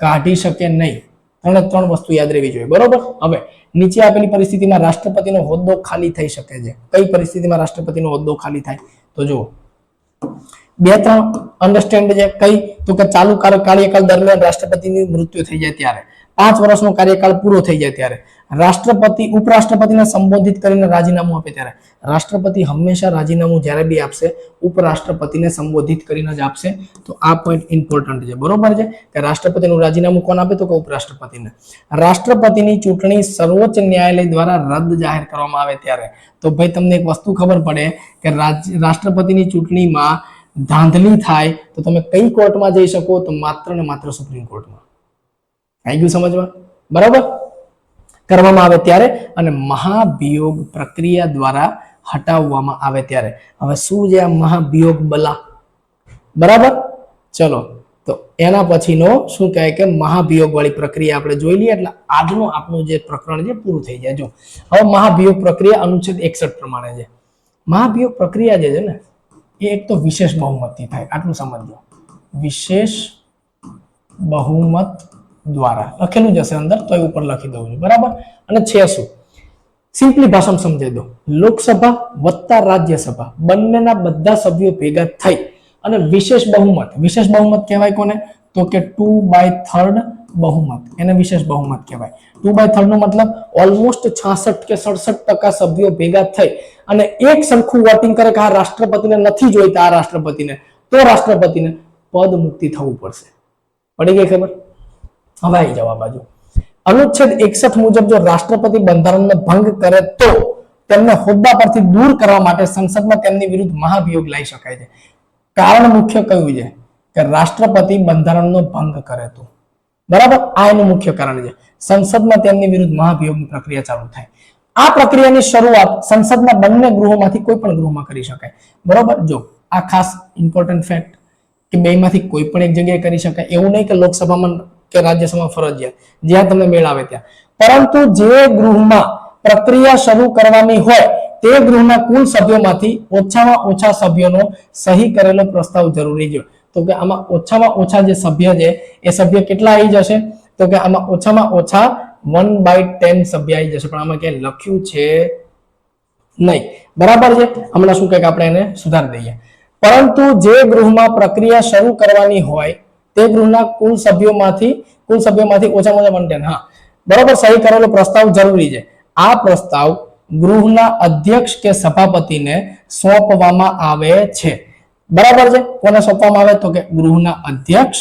કાઢી શકે નહીં. ત્રણ વસ્તુ યાદ રહેવી જોઈએ. બરોબર. હવે નીચે આપેલી પરિસ્થિતિમાં રાષ્ટ્રપતિનો હોદ્દો ખાલી થઈ શકે છે. કઈ પરિસ્થિતિમાં રાષ્ટ્રપતિનો હોદ્દો ખાલી થાય? તો જુઓ, 2-3 અન્ડરસ્ટેન્ડ છે. કઈ? તો કે ચાલુ કાર્યકાળ દરમિયાન રાષ્ટ્રપતિની મૃત્યુ થઈ જાય ત્યારે, 5 વર્ષનો કાર્યકાળ પૂરો થઈ જાય ત્યારે, રાષ્ટ્રપતિ ઉપરાષ્ટ્રપતિને સંબોધિત કરીને રાજીનામું આપે ત્યારે. રાષ્ટ્રપતિ હંમેશા રાજીનામું જ્યારે બી આપશે, ઉપરાષ્ટ્રપતિને સંબોધિત કરીને જ આપશે. તો આ પોઈન્ટ ઇમ્પોર્ટન્ટ છે. બરોબર છે. કે રાષ્ટ્રપતિનું રાજીનામું કોણ આપે? તો કે ઉપરાષ્ટ્રપતિને. રાષ્ટ્રપતિની ચૂંટણી સર્વોચ્ચ ન્યાયાલય દ્વારા રદ જાહેર કરવામાં આવે ત્યારે. તો ભાઈ તમને એક વસ્તુ ખબર પડે કે રાષ્ટ્રપતિની ચૂંટણીમાં ધાંધલી થાય તો તમે કઈ કોર્ટમાં જઈ શકો? તો માત્ર ને માત્ર સુપ્રીમ કોર્ટમાં. આવી ગયું સમજવા? બરાબર. કરવામાં આવે ત્યારે, અને મહાભિયોગ પ્રક્રિયા દ્વારા હટાવવામાં આવે ત્યારે. હવે શું છે આ મહાભિયોગ બલા? બરાબર. ચલો તો એના પછીનો શું કહે કે મહાભિયોગ વાળી પ્રક્રિયા આપણે જોઈ લઈએ, એટલે આજનું આપણું જે પ્રકરણ છે પૂરું થઈ જાય. જો હવે મહાભિયોગ પ્રક્રિયા અનુચ્છેદ 61 પ્રમાણે છે. મહાભિયોગ પ્રક્રિયા જે છે ને, એ એક તો વિશેષ બહુમતથી થાય. આટલું સમજજો. વિશેષ બહુમત દ્વારા લખેલું જશે અંદર, તો એ ઉપર લખી દઉં છું. બરાબર. અને છે શું? સિમ્પલી ભાષામાં સમજાવી દો. લોકસભા વત્તા રાજ્યસભા બંનેના બધા સભ્યો ભેગા થઈ અને વિશેષ બહુમત કહેવાય કોને? તો કે 2/3 બહુમત. એને વિશેષ બહુમત કહેવાય. 2/3 નો મતલબ ઓલમોસ્ટ 66 કે 67% સભ્યો ભેગા થઈ અને એક સરખું વોટિંગ કરે કે આ રાષ્ટ્રપતિને નથી જોઈતા, આ રાષ્ટ્રપતિને, તો રાષ્ટ્રપતિને પદ મુક્તિ થવું પડશે. પડી ગઈ ખબર? હવે આવી જવા બાજુ. અનુચ્છેદ 61 મુજબ જો રાષ્ટ્રપતિ બંધારણનો ભંગ કરે તો તેમને હોદ્દા પરથી દૂર કરવા માટે સંસદમાં તેમની વિરુદ્ધ મહાભિયોગ લઈ શકાય છે. કારણ મુખ્ય કયું છે? કે રાષ્ટ્રપતિ બંધારણનો ભંગ કરે તો. બરાબર. આ એનું મુખ્ય કારણ છે. સંસદમાં તેમની વિરુદ્ધ મહાભિયોગની પ્રક્રિયા ચાલુ થાય. આ પ્રક્રિયાની શરૂઆત સંસદના બંને ગૃહોમાંથી કોઈ પણ ગૃહમાં કરી શકાય. બરોબર. જો આ ખાસ ઇમ્પોર્ટન્ટ ફેક્ટ કે બેમાંથી કોઈ પણ એક જગ્યાએ કરી શકાય. એવું નહીં કે લોકસભામાં કે રાજ્યસભામાં ફરજિયાત, જ્યાં તમને મેળ આવે ત્યાં. પરંતુ જે ગૃહમાં પ્રક્રિયા શરૂ કરવાની હોય તે ગૃહના કુલ સભ્યોમાંથી ઓછામાં ઓછા સભ્યોનો સહી કરેલો પ્રસ્તાવ જરૂરી છે. તો કે આમાં ઓછામાં ઓછા જે સભ્ય છે એ સભ્ય કેટલા આવી જશે? તો કે આમાં ઓછામાં ઓછા 1/10 સભ્ય આવી જશે. પણ આમાં ક્યાંય લખ્યું છે નહીં. બરાબર છે. હમણાં શું કહે કે આપણે એને સુધારી દઈએ. પરંતુ જે ગૃહમાં પ્રક્રિયા શરૂ કરવાની હોય તે ગૃહના કુલ સભ્યોમાંથી ઓછામાં ઓછા 1/10, હા બરાબર, સહી કરેલો પ્રસ્તાવ જરૂરી છે. આ પ્રસ્તાવ ગૃહના અધ્યક્ષ કે સભાપતિને સોંપવામાં આવે છે. બરાબર છે. કોને સોંપવામાં આવે? તો કે ગૃહના અધ્યક્ષ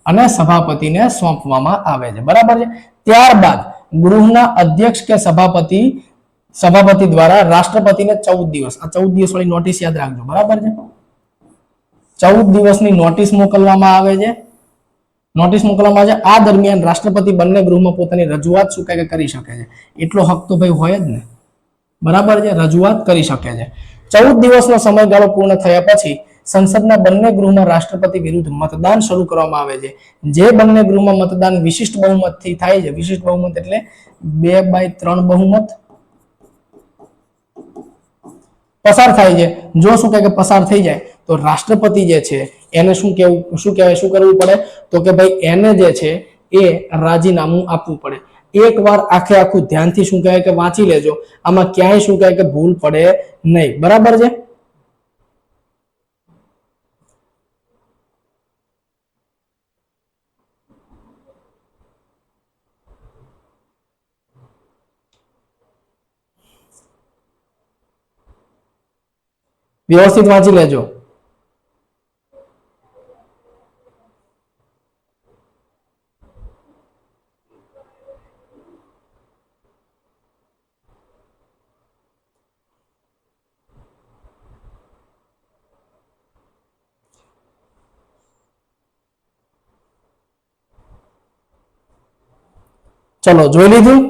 અને સભાપતિને સોંપવામાં આવે છે. બરાબર છે. ત્યારબાદ ગૃહના અધ્યક્ષ કે સભાપતિ દ્વારા રાષ્ટ્રપતિને 14 દિવસ, આ 14 દિવસ વાળી નોટિસ યાદ રાખજો. બરાબર છે. 14 દિવસની નોટિસ મોકલવામાં આવે છે. નોટિસ મોકલવામાં આવે છે. આ દરમિયાન રાષ્ટ્રપતિ બંને ગૃહમાં પોતાની રજૂઆત શું કે કરી શકે છે. એટલો હક તો ભાઈ હોય જ ને. બરાબર છે. રજૂઆત કરી શકે છે. 14 દિવસનો સમયગાળો પૂર્ણ થયા પછી સંસદના બંને ગૃહમાં રાષ્ટ્રપતિ વિરુદ્ધ મતદાન શરૂ કરવામાં આવે છે. જે બંને ગૃહમાં મતદાન વિશિષ્ટ બહુમતથી થાય છે. વિશિષ્ટ બહુમત એટલે 2/3 બહુમત પસાર થાય છે. જો શું કે પસાર થઈ જાય તો રાષ્ટ્રપતિ જે છે એને શું કરવું પડે? તો કે ભાઈ એને જે છે એ રાજીનામું આપવું પડે. એકવાર આખે આખું ધ્યાનથી શું કહેવાય કે વાંચી લેજો. આમાં ક્યાંય શું કહેવાય કે ભૂલ પડે નહીં. બરાબર છે. વ્યવસ્થિત વાંચી લેજો. ચલો, જોઈ લીધું?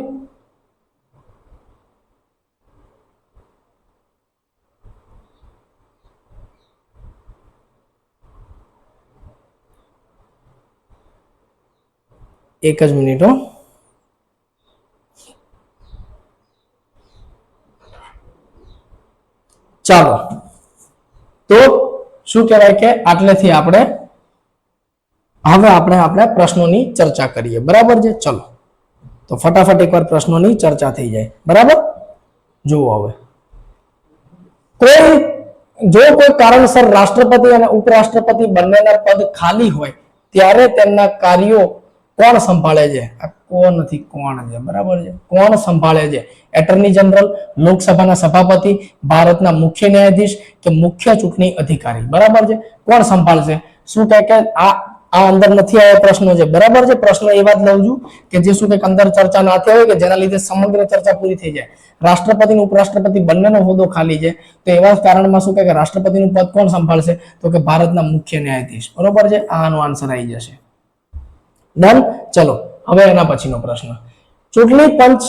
એક જ મિનિટ હો. ચાલો, તો શું કહેવાય કે આટલેથી આપણે આપણે પ્રશ્નોની ચર્ચા કરીએ. બરાબર છે. ચલો, તો ફટાફટ એકવાર પ્રશ્નોની ચર્ચા થઈ જાય. બરાબર. જુઓ, હવે કોઈ કારણસર રાષ્ટ્રપતિ અને ઉપરાષ્ટ્રપતિ બંનેના પદ ખાલી હોય ત્યારે તેમના કાર્યો કોણ સંભાળે છે? આ કોણ નથી, કોણ છે. બરાબર છે. કોણ સંભાળે છે? એટર્ની જનરલ, લોકસભાના સભાપતિ, ભારતના મુખ્ય ન્યાયાધીશ કે મુખ્ય ચૂંટણી અધિકારી. બરાબર છે. કોણ સંભાળશે? શું કહે કે આ અંદર નથી આવ્યા પ્રશ્નો છે. બરાબર છે. પ્રશ્નો એવા જ લઉં છું કે જે શું કે અંદર ચર્ચા ના થઈ હોય કે જેના લીધે સમગ્ર ચર્ચા પૂરી થઈ જાય. રાષ્ટ્રપતિ અને ઉપરાષ્ટ્રપતિ બંનેનો હોદ્દો ખાલી છે, તો એવા કારણમાં શું કે રાષ્ટ્રપતિનું પદ કોણ સંભાળશે? તો કે ભારતના મુખ્ય ન્યાયાધીશ. બરોબર છે. આનો આન્સર આવી જશે. ડન. ચલો, હવે એના પછીનો પ્રશ્ન. ચૂંટણી પંચ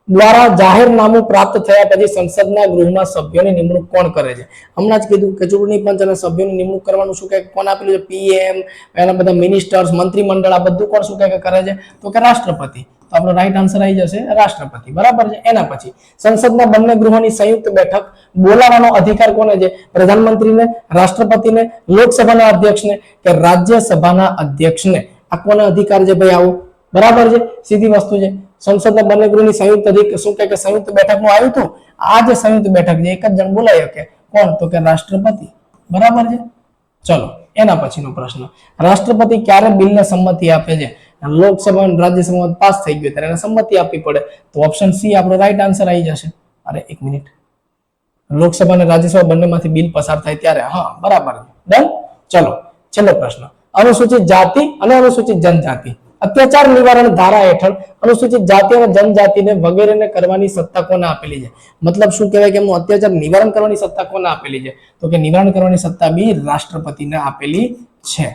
દ્વારા જાહેરનામું પ્રાપ્ત થયા પછી સંસદના ગૃહમાં સભ્યોની નિમણૂક કોણ કરે છે? હમણાં જ કીધું કે ચૂંટણી પંચ અને સભ્યોની નિમણૂક કરવાનું શું કે કોણ આપેલું છે? પીએમ, એના બધા મિનિસ્ટર્સ, મંત્રીમંડળ, આ બધું કોણ શું કે કરે છે? તો કે રાષ્ટ્રપતિ. તો આપણો રાઈટ આન્સર આવી જશે રાષ્ટ્રપતિ. બરાબર છે. એના પછી સંસદના બંને ગૃહોની સંયુક્ત બેઠક બોલાવવાનો અધિકાર કોને છે? પ્રધાનમંત્રીને, રાષ્ટ્રપતિને, લોકસભાના અધ્યક્ષને કે રાજ્યસભાના અધ્યક્ષને? આ કોનો અધિકાર છે ભાઈ? આવું બરાબર છે. સીધી વસ્તુ છે. સંસદના બંને ગૃહની સંયુક્ત બેઠકનું આવ્યું હતું. આ જે સંયુક્ત બેઠક છે એક જ જણ બોલાવી શકે. કોણ? તો કે રાષ્ટ્રપતિ. બરાબર છે. ચલો, એના પછીનો પ્રશ્ન. રાષ્ટ્રપતિ ક્યારે બિલને સંમતિ આપે છે? લોકસભા અને રાજ્યસભામાં પાસ થઈ ગયો ત્યારે એને સંમતિ આપવી પડે. તો ઓપ્શન સી આપણો રાઈટ આન્સર આવી જશે. અરે એક મિનિટ, લોકસભા અને રાજ્યસભા બંનેમાંથી બિલ પસાર થાય ત્યારે. હા, બરાબર. ડન. ચલો, છેલ્લો પ્રશ્ન. અનુસૂચિત જાતિ અને અનુસૂચિત જનજાતિ અત્યાચાર નિવારણ ધારા હેઠળ અનુસૂચિત જાતિ અને જનજાતિને વગેરેને કરવાની સત્તા કોને આપેલી છે? મતલબ શું કહેવાય કે એમનું અત્યાચાર નિવારણ કરવાની સત્તા કોને આપેલી છે? તો કે નિવારણ કરવાની સત્તા બી રાષ્ટ્રપતિને આપેલી છે.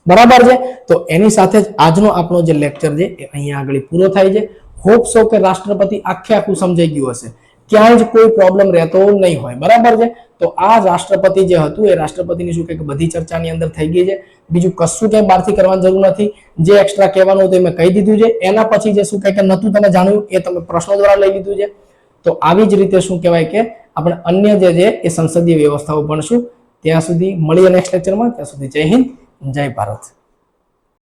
બરાબર છે. તો એની સાથે જ આજનો આપણો જે લેક્ચર છે એ અહીંયા આગળ પૂરો થાય છે. હોપ સો કે રાષ્ટ્રપતિ આખું સમજાઈ ગયું હશે, ક્યાંય જ કોઈ પ્રોબ્લેમ રહેતો નહીં હોય. બરાબર છે. તો આ રાષ્ટ્રપતિ જે હતું એ રાષ્ટ્રપતિની શું કે બધી ચર્ચાની અંદર થઈ ગઈ છે. બીજું કશું ક્યાંય બહારથી કરવાની જરૂર નથી. જે એક્સ્ટ્રા કહેવાનું હતું એ મેં કહી દીધું છે. એના પછી જે શું કે નતું તમે જાણ્યું એ તમે પ્રશ્નો દ્વારા લઈ લીધું છે. તો આવી જ રીતે શું કહેવાય કે આપણે અન્ય જે છે એ સંસદીય વ્યવસ્થાઓ ભણશું. ત્યાં સુધી મળીએ નેક્સ્ટ લેક્ચરમાં. ત્યાં સુધી જય હિન્દ, જય ભારત.